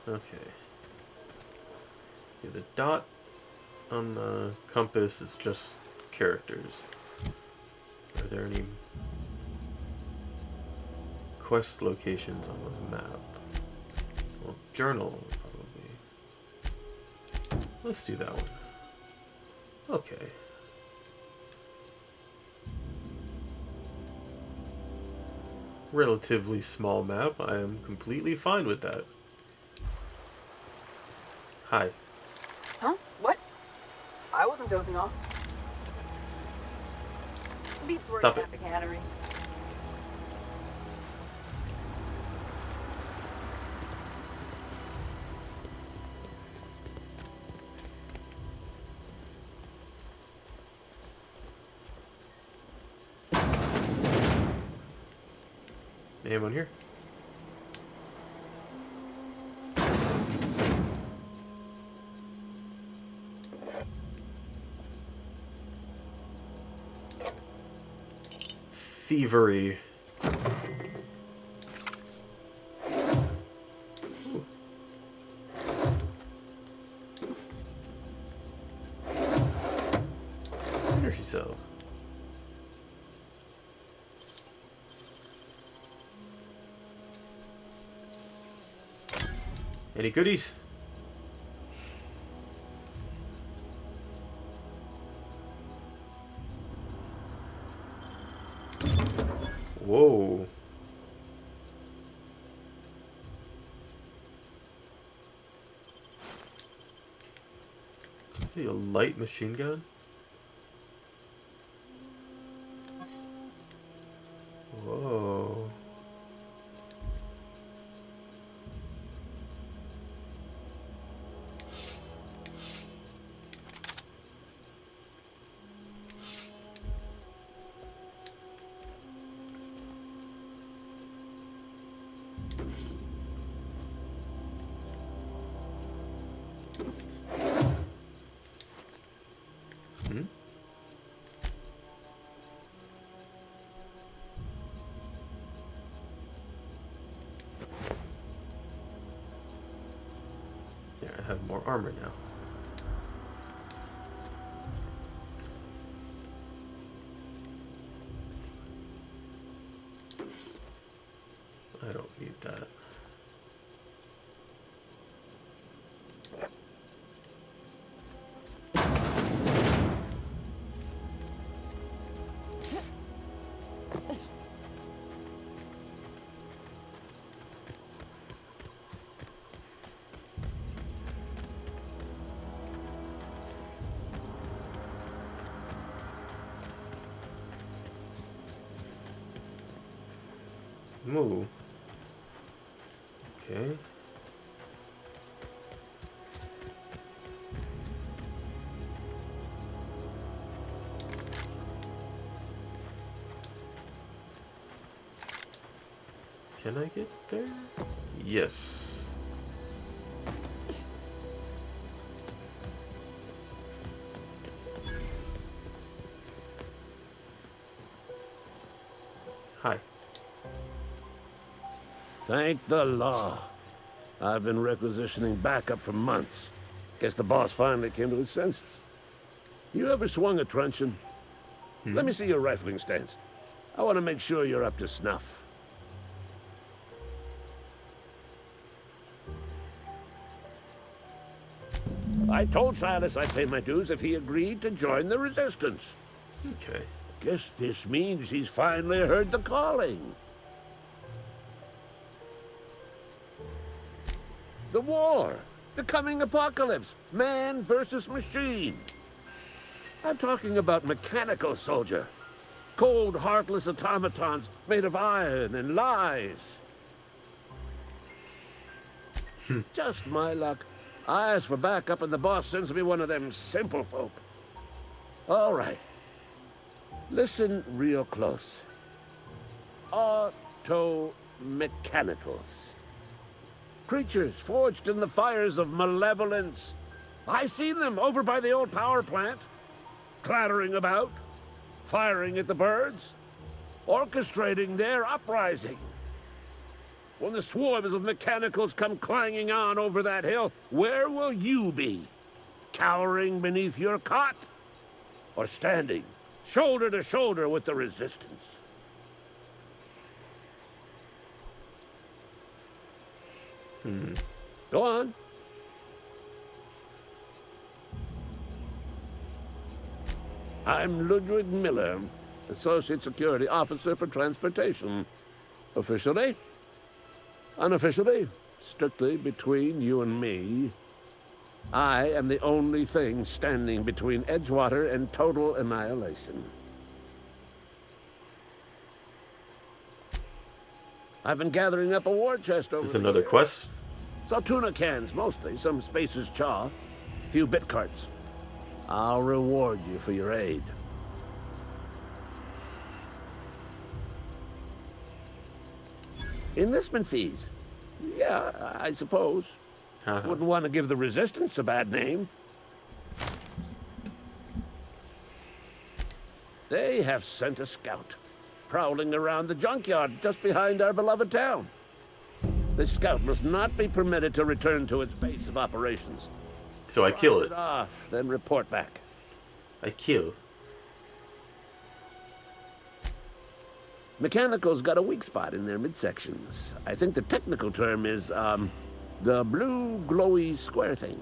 Speaker 1: Okay. Yeah, the dot on the compass is just characters. Are there any quest locations on the map? Well, journal, probably. Let's do that one. Okay. Relatively small map. I am completely fine with that. Hi.
Speaker 12: Huh? What? I wasn't dozing off. Beats working
Speaker 1: Stop it.
Speaker 12: at the cannery.
Speaker 1: Anyone here? Thievery. Ooh. Energy cell. Any goodies? Whoa. See a light machine gun? Whoa. Yeah, I have more armor now. I don't need that. Move. Okay. Can I get there? Yes. Hi.
Speaker 13: Thank the law. I've been requisitioning backup for months. Guess the boss finally came to his senses. You ever swung a truncheon? Let me see your rifling stance. I want to make sure you're up to snuff. I told Silas I'd pay my dues if he agreed to join the resistance.
Speaker 1: Okay.
Speaker 13: Guess this means he's finally heard the calling. The war, the coming apocalypse, man versus machine. I'm talking about mechanical soldier. Cold, heartless automatons made of iron and lies. Just my luck. I ask for backup and the boss sends me one of them simple folk. All right. Listen real close. Auto-mechanicals. Creatures forged in the fires of malevolence. I seen them over by the old power plant. Clattering about. Firing at the birds. Orchestrating their uprising. When the swarms of mechanicals come clanging on over that hill, where will you be? Cowering beneath your cot? Or standing, shoulder to shoulder with the Resistance? Go on. I'm Ludwig Miller, Associate Security Officer for Transportation. Officially, unofficially, strictly between you and me, I am the only thing standing between Edgewater and total annihilation. I've been gathering up a war chest over.
Speaker 1: Is this another quest?
Speaker 13: So tuna cans, mostly. Some Spacer's chaw. Few bit carts. I'll reward you for your aid. Enlistment fees. Yeah, I suppose. Wouldn't want to give the Resistance a bad name. They have sent a scout, prowling around the junkyard just behind our beloved town. This scout must not be permitted to return to its base of operations.
Speaker 1: So I kill it.
Speaker 13: Off, then report back.
Speaker 1: I kill.
Speaker 13: Mechanicals got a weak spot in their midsections. I think the technical term is, the blue glowy square thing.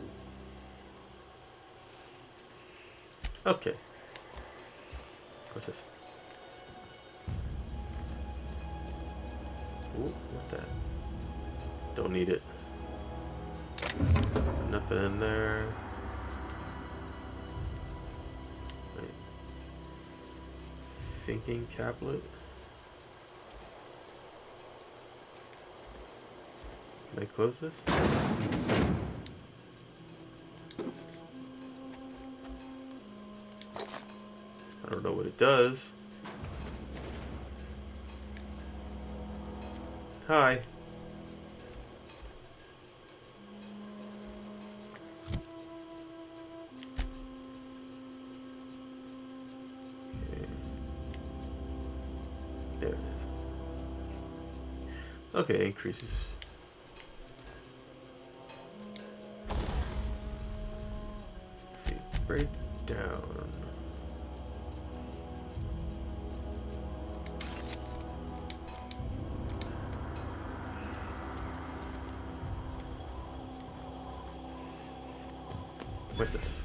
Speaker 1: Okay. What's this? Ooh, what that? Don't need it. Nothing in there. Wait. Thinking caplet? Can I close this? I don't know what it does. Hi. Okay. There it is. Okay, increases. Let's see, breakdown. What's this?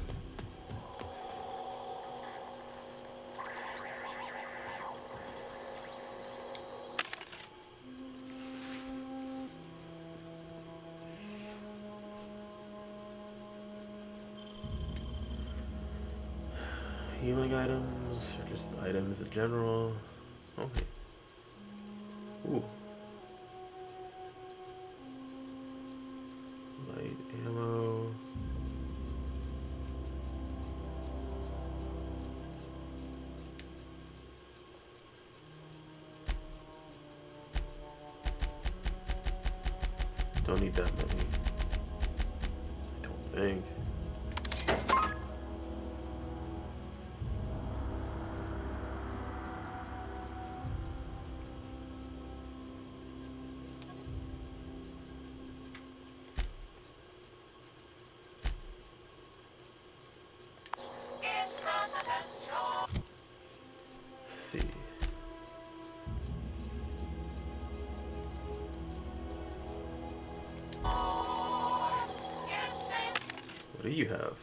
Speaker 1: Healing items, or just items in general. Okay. Ooh. Light ammo. Don't need that many. I don't think. Let's see. What do you have?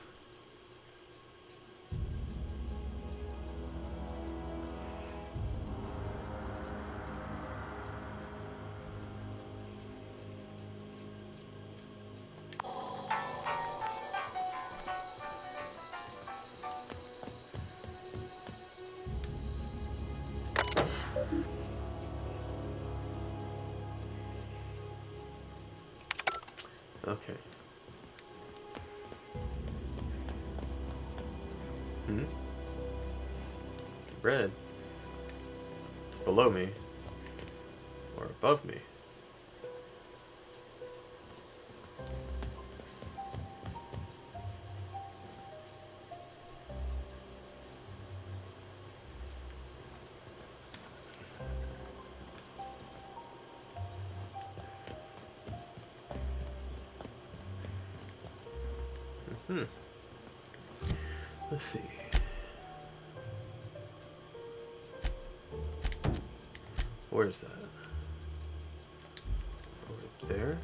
Speaker 1: Okay. Red. It's below me. Or above me. Let's see. Where's that? Over there?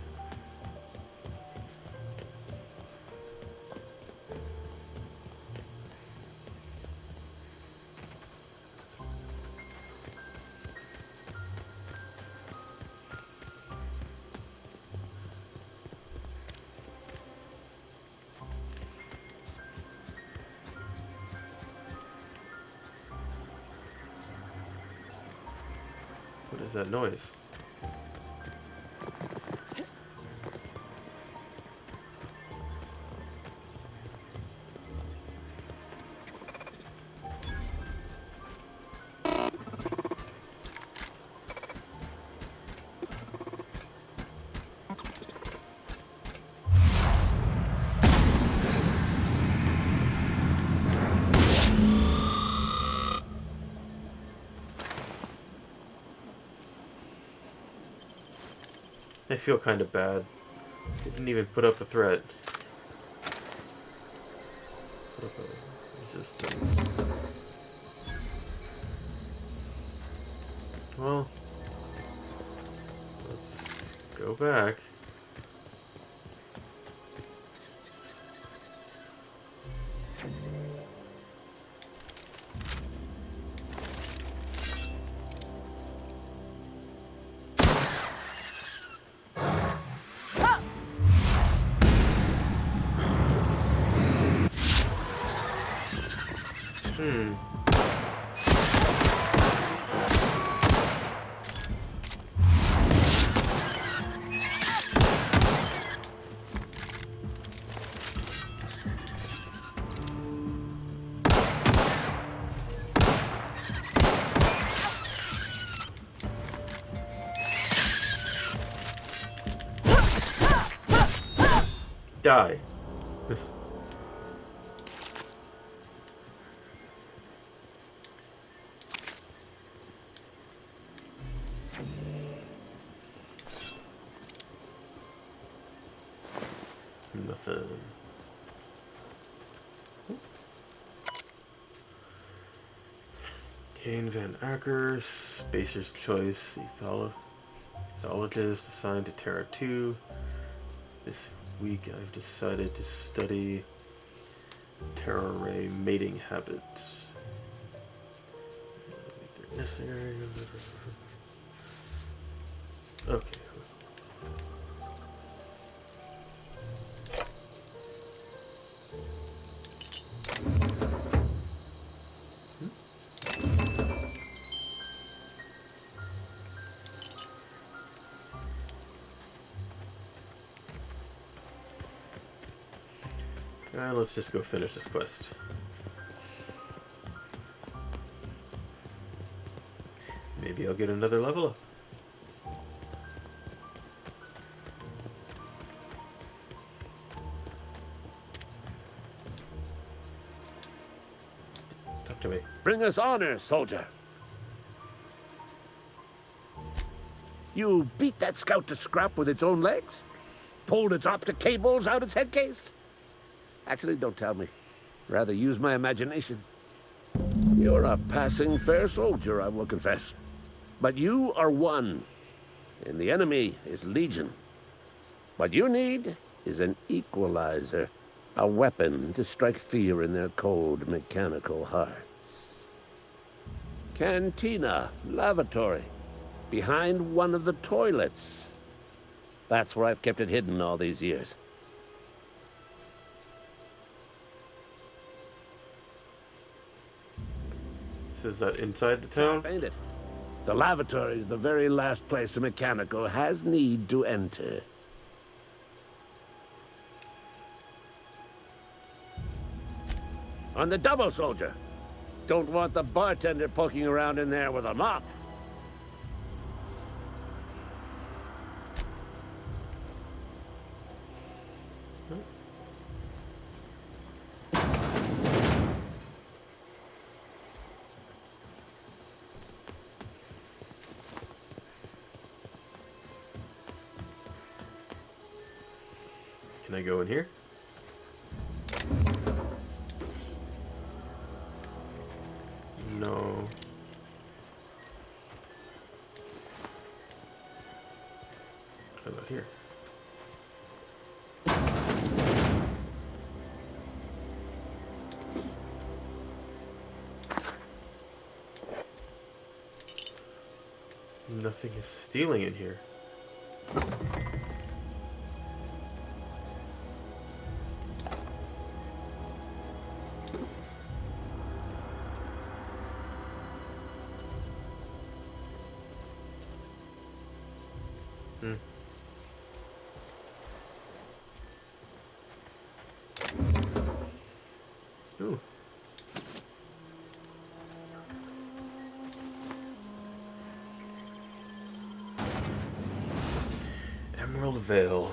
Speaker 1: What is that noise? I feel kind of bad. Didn't even put up a threat. Put up a resistance. Well, let's go back. Die. Nothing. Kane Van Acker, Spacer's Choice, ethologist assigned to Terra 2. This week I've decided to study Terra Ray mating habits. Necessary. Okay. Let's just go finish this quest. Maybe I'll get another level up. Talk to me.
Speaker 13: Bring us honor, soldier. You beat that scout to scrap with its own legs? Pulled its optic cables out its headcase? Actually, don't tell me. Rather use my imagination. You're a passing fair soldier, I will confess. But you are one, and the enemy is legion. What you need is an equalizer, a weapon to strike fear in their cold, mechanical hearts. Cantina, lavatory, behind one of the toilets. That's where I've kept it hidden all these years.
Speaker 1: Is that inside the town?
Speaker 13: Ain't it? The lavatory is the very last place a mechanical has need to enter. On the double, soldier. Don't want the bartender poking around in there with a mop.
Speaker 1: Can I go in here? about here? Nothing is stealing in here. Ooh. Emerald Vale.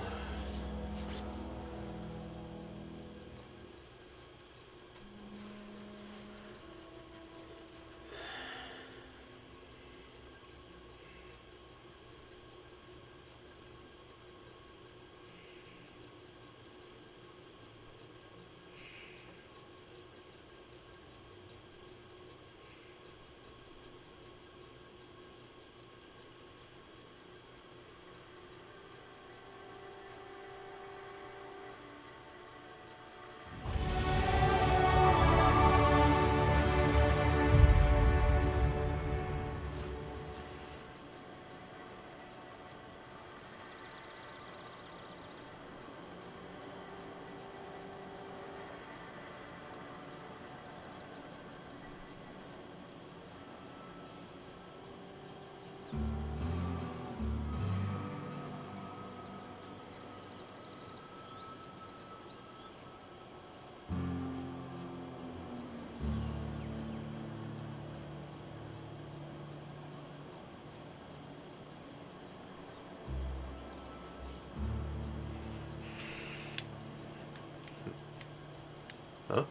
Speaker 1: Huh?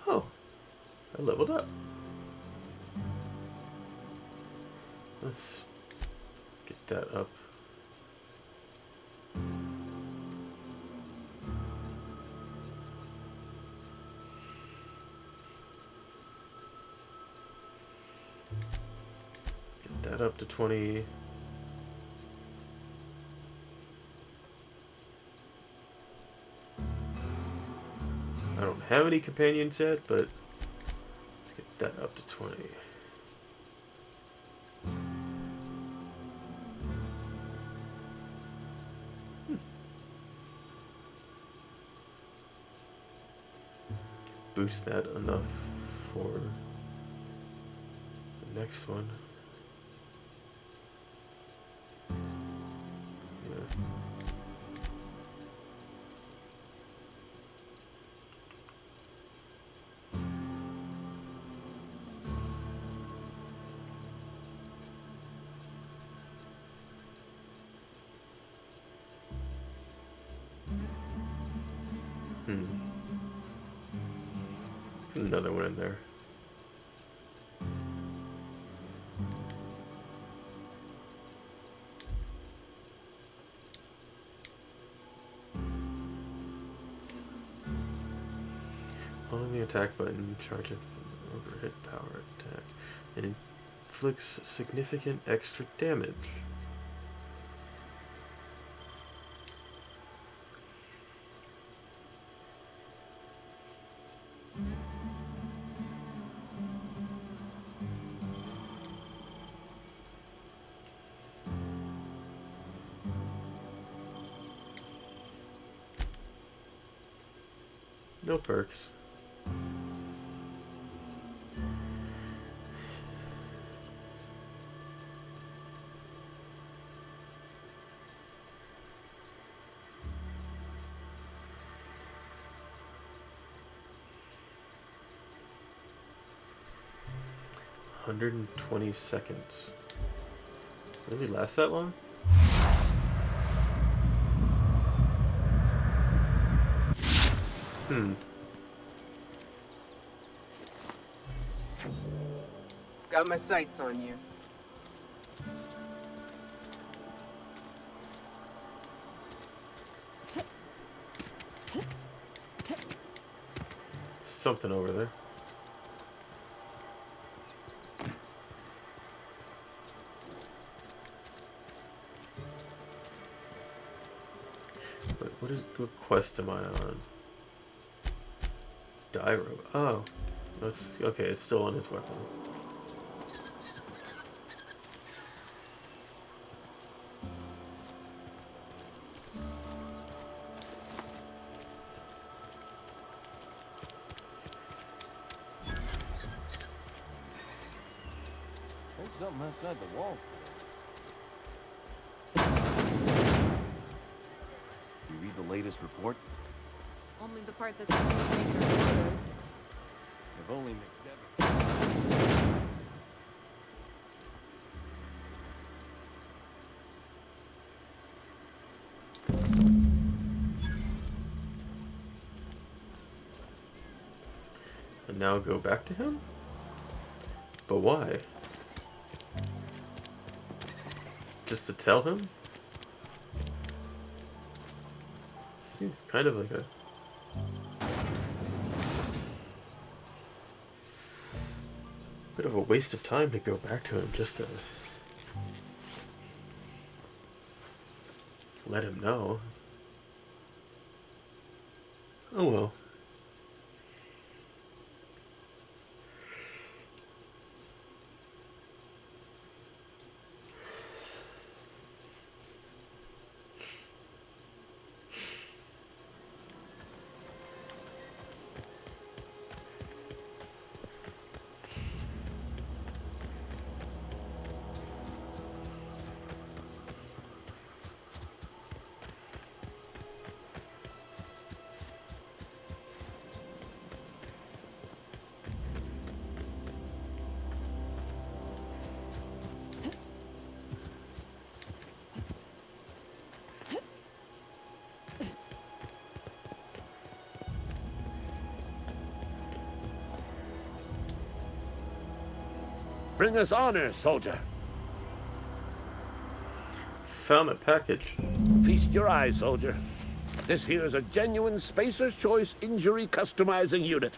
Speaker 1: Oh, I leveled up. Let's get that up. Get that up to 20. I don't have any companions yet, but let's get that up to 20. Boost that enough for the next one. Yeah. Put another one in there. Holding the attack button, charge it overhit power attack, and inflicts significant extra damage. No perks. $120 seconds. Really last that long?
Speaker 12: Got my sights on you.
Speaker 1: Something over there. What quest am I on? Dyro. Oh. That's okay, it's still on his weapon.
Speaker 7: There's something outside the walls.
Speaker 14: You read the latest report?
Speaker 15: Only the part that's making her quotas.
Speaker 14: If only McDevitt's...
Speaker 1: And now go back to him? But why? Just to tell him? Seems kind of like a... bit of a waste of time to go back to him just to... let him know. Oh well.
Speaker 13: Bring us honor, soldier.
Speaker 1: Found that package.
Speaker 13: Feast your eyes, soldier. This here is a genuine Spacer's Choice injury customizing unit,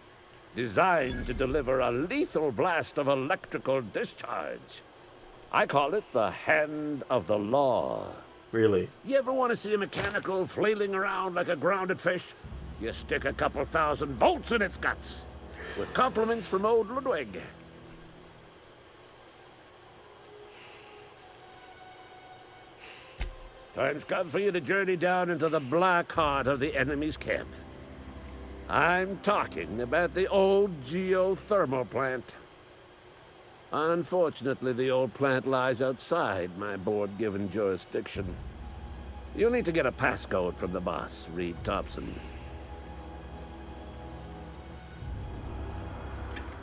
Speaker 13: designed to deliver a lethal blast of electrical discharge. I call it the Hand of the Law.
Speaker 1: Really?
Speaker 13: You ever want to see a mechanical flailing around like a grounded fish? You stick a couple thousand volts in its guts. With compliments from old Ludwig. Time's come for you to journey down into the black heart of the enemy's camp. I'm talking about the old geothermal plant. Unfortunately, the old plant lies outside my board-given jurisdiction. You'll need to get a passcode from the boss, Reed Thompson.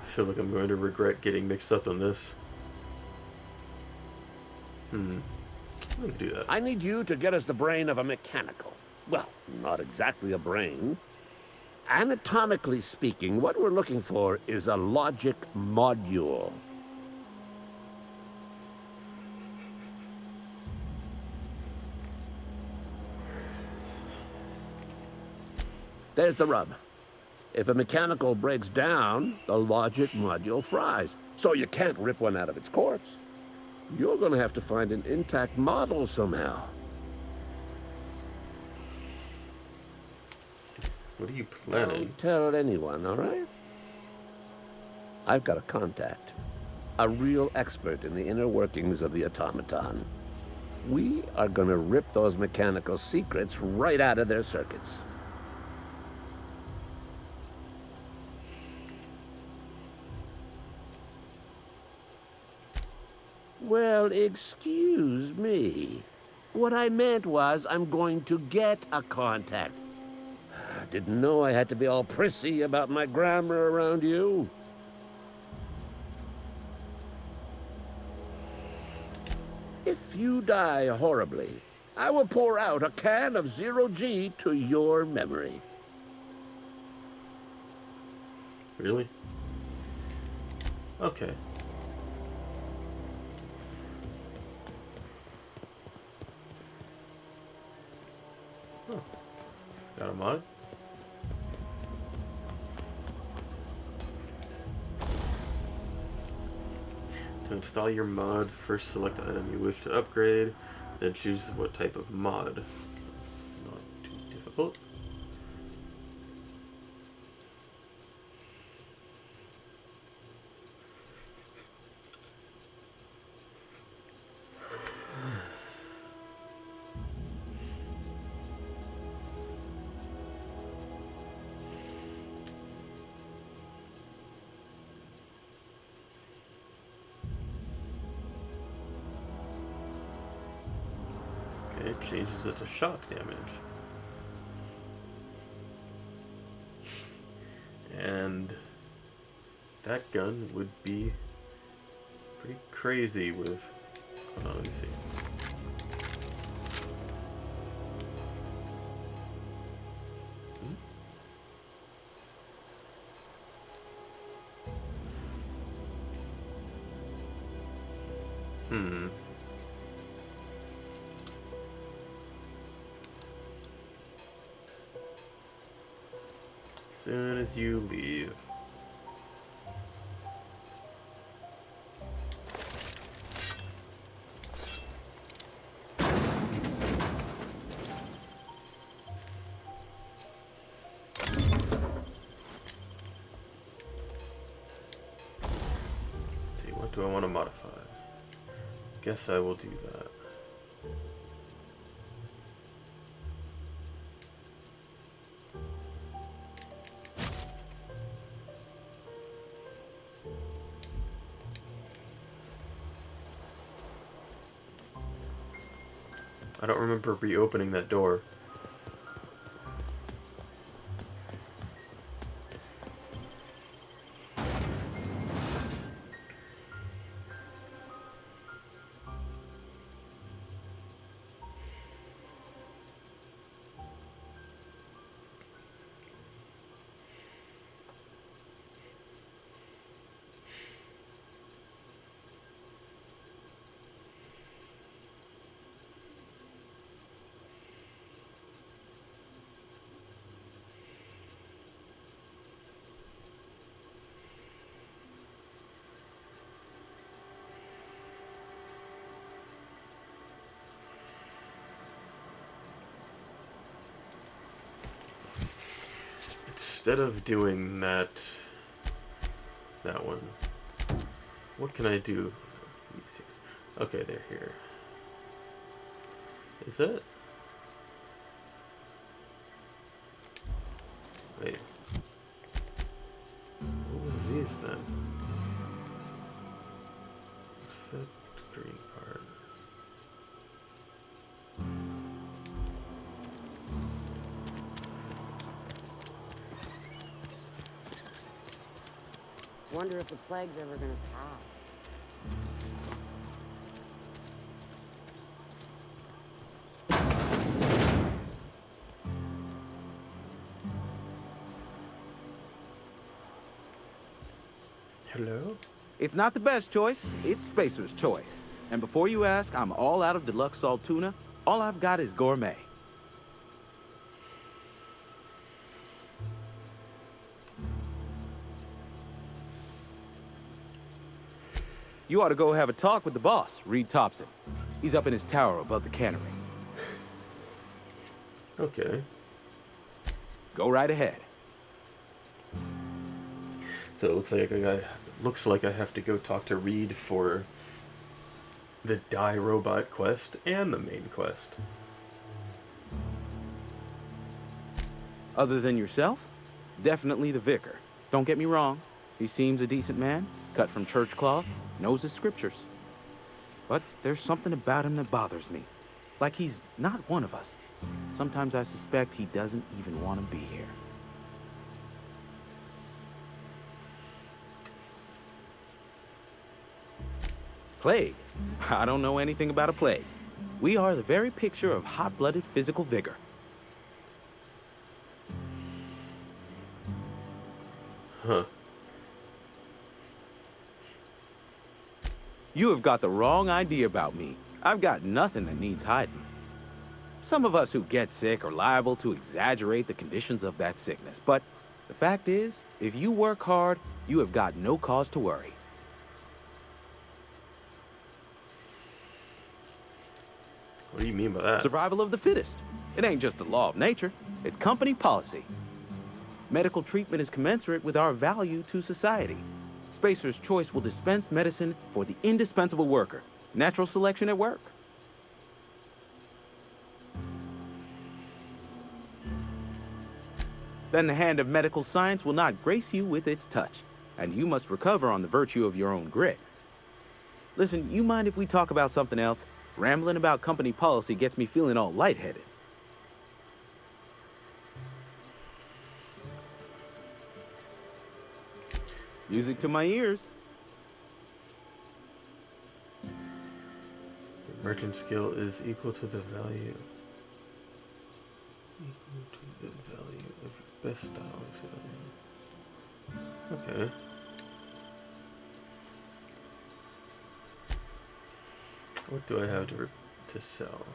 Speaker 1: I feel like I'm going to regret getting mixed up on this. Let me do that.
Speaker 13: I need you to get us the brain of a mechanical. Well, not exactly a brain. Anatomically speaking, what we're looking for is a logic module. There's the rub. If a mechanical breaks down, the logic module fries. So you can't rip one out of its corpse. You're going to have to find an intact model somehow.
Speaker 1: What are you planning?
Speaker 13: Don't tell anyone, all right? I've got a contact. A real expert in the inner workings of the automaton. We are going to rip those mechanical secrets right out of their circuits. Well, excuse me. What I meant was I'm going to get a contact. I didn't know I had to be all prissy about my grammar around you. If you die horribly, I will pour out a can of Zero-G to your memory.
Speaker 1: Really? Okay. Oh. Got a mod? To install your mod, first select the item you wish to upgrade, then choose what type of mod. That's not too difficult. changes it to shock damage. And that gun would be pretty crazy with... Hold on, let me see. As soon as you leave. Let's see, what do I want to modify? Guess I will do that. I don't remember reopening that door. Instead of doing that one, what can I do? Okay, they're here. Is that? Wait. What was these then? What's that green part?
Speaker 16: Wonder if the plague's ever gonna pass.
Speaker 1: Hello?
Speaker 17: It's not the best choice, it's Spacer's choice. And before you ask, I'm all out of deluxe salt tuna. All I've got is gourmet. You ought to go have a talk with the boss, Reed Thompson. He's up in his tower above the cannery.
Speaker 1: Okay.
Speaker 17: Go right ahead.
Speaker 1: So it looks like I have to go talk to Reed for the Die Robot quest and the main quest.
Speaker 17: Other than yourself? Definitely the vicar. Don't get me wrong. He seems a decent man, cut from church cloth, knows his scriptures. But there's something about him that bothers me. Like he's not one of us. Sometimes I suspect he doesn't even want to be here. Plague? I don't know anything about a plague. We are the very picture of hot-blooded physical vigor.
Speaker 1: Huh.
Speaker 17: You have got the wrong idea about me. I've got nothing that needs hiding. Some of us who get sick are liable to exaggerate the conditions of that sickness, but the fact is, if you work hard, you have got no cause to worry.
Speaker 1: What do you mean by that?
Speaker 17: Survival of the fittest. It ain't just the law of nature, it's company policy. Medical treatment is commensurate with our value to society. Spacer's Choice will dispense medicine for the indispensable worker. Natural selection at work. Then the hand of medical science will not grace you with its touch, and you must recover on the virtue of your own grit. Listen, you mind if we talk about something else? Rambling about company policy gets me feeling all lightheaded. Music to my ears.
Speaker 1: The merchant skill is equal to the value. Equal to the value of your best style. Okay. What do I have to sell?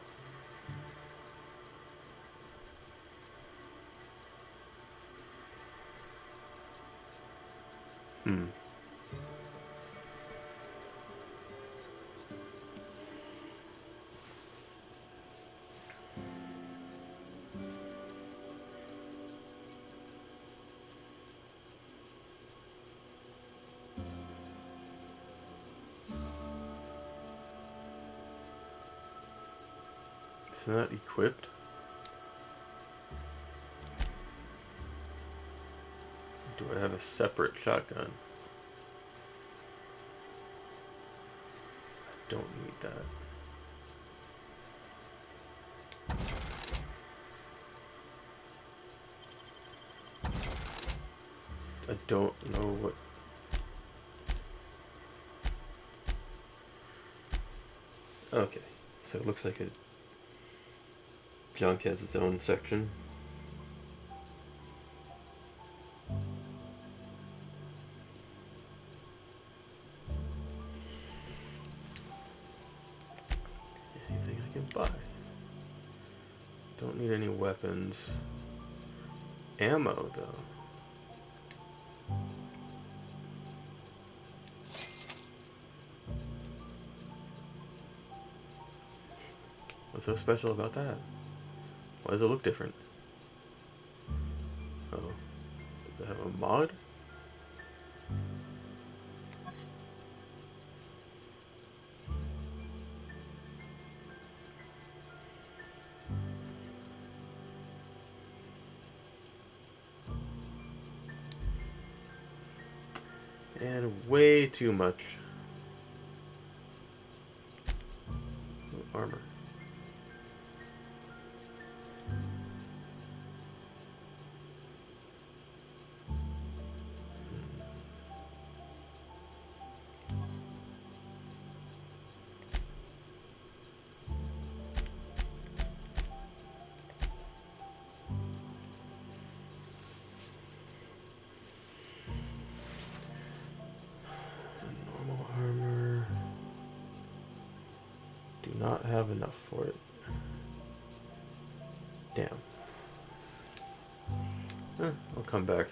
Speaker 1: It's not equipped. Do I have a separate shotgun? I don't need that. I don't know what. Okay, so it looks like it. Junk has its own section. Anything I can buy. Don't need any weapons. Ammo, though. What's so special about that? Why does it look different? Oh. Does it have a mod? And way too much. Armor. Not have enough for it. Damn. I'll come back.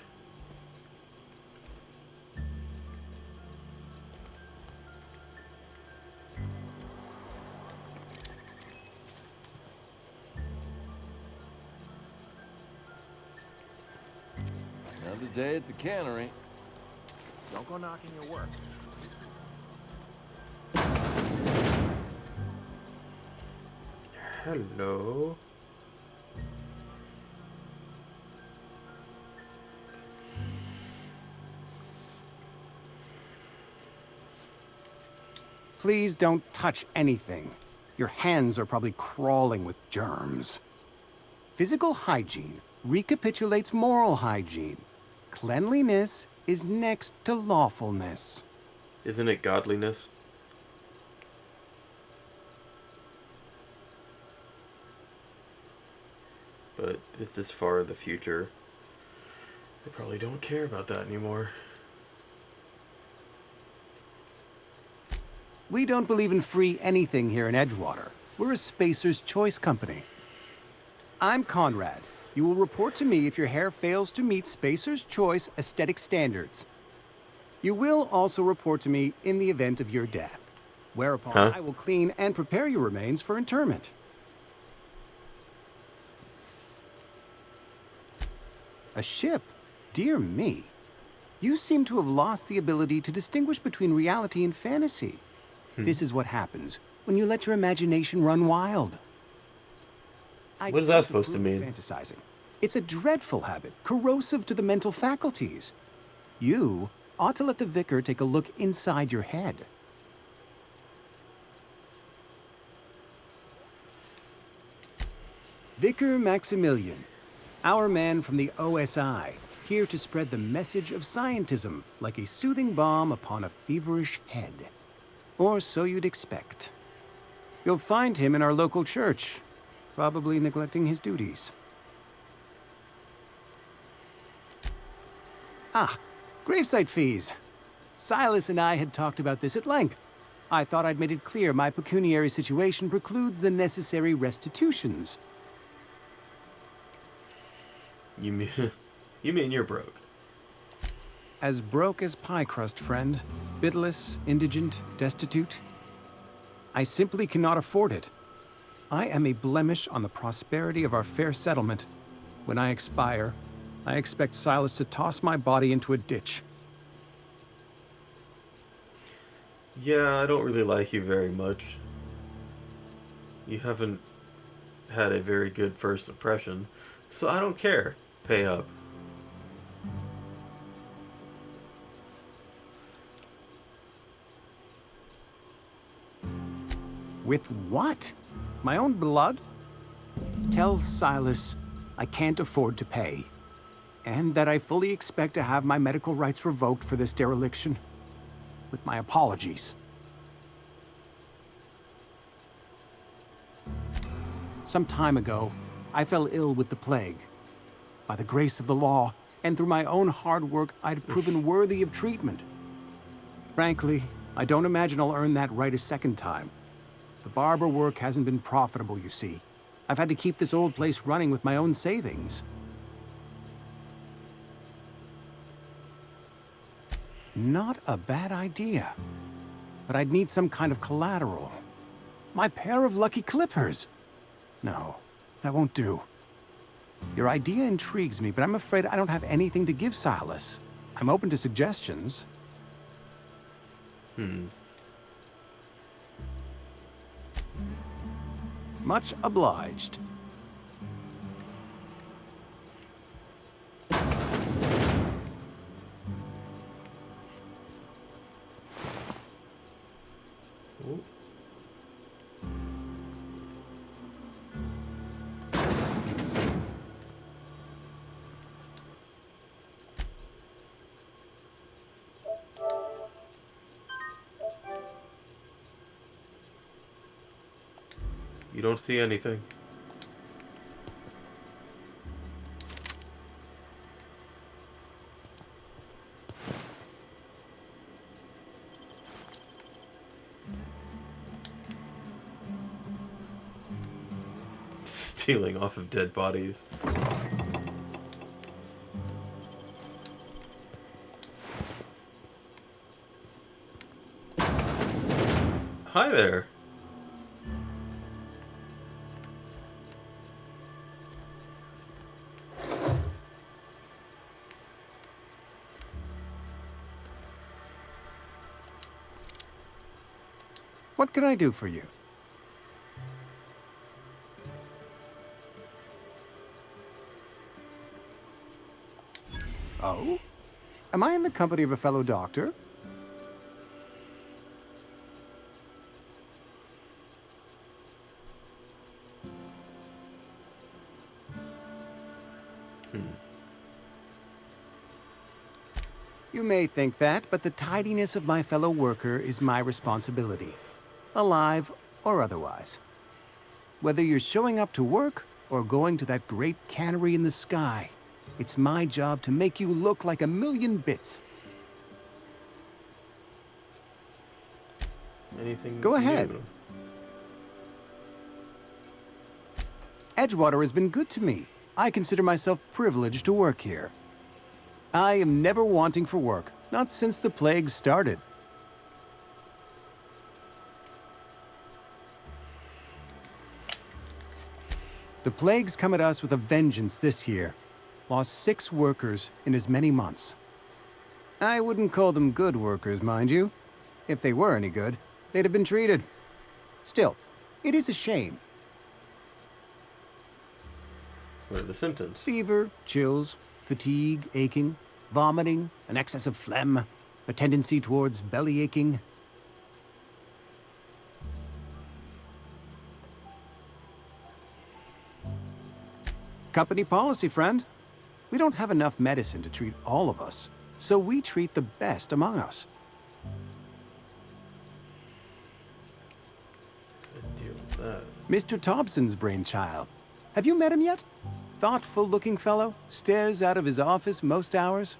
Speaker 14: Another day at the cannery.
Speaker 11: Don't go knocking your work.
Speaker 1: Hello.
Speaker 9: Please don't touch anything. Your hands are probably crawling with germs. Physical hygiene recapitulates moral hygiene. Cleanliness is next to lawfulness.
Speaker 1: Isn't it godliness? But it's this far in the future. They probably don't care about that anymore.
Speaker 9: We don't believe in free anything here in Edgewater. We're a Spacer's Choice company. I'm Conrad. You will report to me if your hair fails to meet Spacer's Choice aesthetic standards. You will also report to me in the event of your death, whereupon I will clean and prepare your remains for interment. A ship? Dear me. You seem to have lost the ability to distinguish between reality and fantasy. This is what happens when you let your imagination run wild.
Speaker 1: What is that supposed to mean?
Speaker 9: Fantasizing. It's a dreadful habit, corrosive to the mental faculties. You ought to let the vicar take a look inside your head. Vicar Maximilian, our man from the OSI, here to spread the message of scientism like a soothing balm upon a feverish head. Or so you'd expect. You'll find him in our local church, probably neglecting his duties. Ah, gravesite fees. Silas and I had talked about this at length. I thought I'd made it clear my pecuniary situation precludes the necessary restitutions.
Speaker 1: You mean you're broke?
Speaker 9: As broke as pie crust, friend. Bitless, indigent, destitute. I simply cannot afford it. I am a blemish on the prosperity of our fair settlement. When I expire, I expect Silas to toss my body into a ditch.
Speaker 1: Yeah, I don't really like you very much. You haven't had a very good first impression, so I don't care. Pay up.
Speaker 9: With what? My own blood? Tell Silas I can't afford to pay, and that I fully expect to have my medical rights revoked for this dereliction. With my apologies. Some time ago, I fell ill with the plague. By the grace of the law, and through my own hard work, I'd proven worthy of treatment. Frankly, I don't imagine I'll earn that right a second time. The barber work hasn't been profitable, you see. I've had to keep this old place running with my own savings. Not a bad idea. But I'd need some kind of collateral. My pair of lucky clippers! No, that won't do. Your idea intrigues me, but I'm afraid I don't have anything to give Silas. I'm open to suggestions. Much obliged.
Speaker 1: You don't see anything. Stealing off of dead bodies. Hi there.
Speaker 9: What can I do for you? Oh? Am I in the company of a fellow doctor? You may think that, but the tidiness of my fellow worker is my responsibility. Alive or otherwise. Whether you're showing up to work or going to that great cannery in the sky, it's my job to make you look like a million bits.
Speaker 1: Anything
Speaker 9: Go ahead.
Speaker 1: new?
Speaker 9: Edgewater has been good to me. I consider myself privileged to work here. I am never wanting for work, not since the plague started. The plague's come at us with a vengeance this year. Lost 6 workers in as many months. I wouldn't call them good workers, mind you. If they were any good, they'd have been treated. Still, it is a shame.
Speaker 1: What are the symptoms?
Speaker 9: Fever, chills, fatigue, aching, vomiting, an excess of phlegm, a tendency towards belly aching. Company policy, friend. We don't have enough medicine to treat all of us, so we treat the best among us.
Speaker 1: Deal with that.
Speaker 9: Mr. Thompson's brainchild. Have you met him yet? Thoughtful-looking fellow, stares out of his office most hours.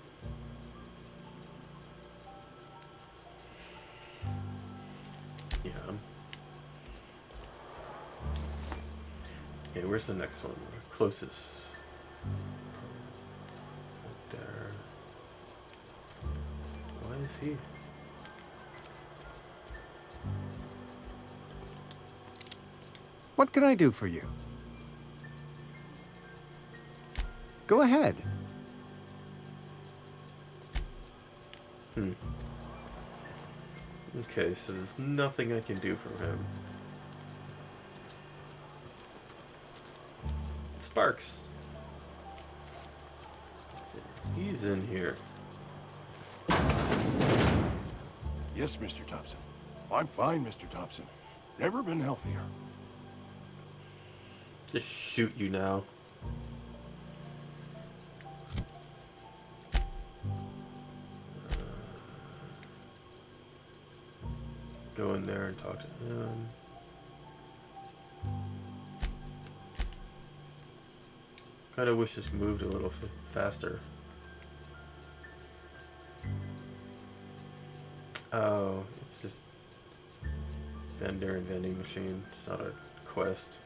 Speaker 1: Yeah. Okay, where's the next one? Closest. Right there. Why is he?
Speaker 9: What can I do for you? Go ahead.
Speaker 1: Okay, so there's nothing I can do for him. Sparks. He's in here.
Speaker 18: Yes, Mr. Thompson. I'm fine, Mr. Thompson. Never been healthier.
Speaker 1: Just shoot you now. Go in there and talk to him. Kind of wish this moved a little faster. Oh, it's just vendor and vending machine. It's not a quest.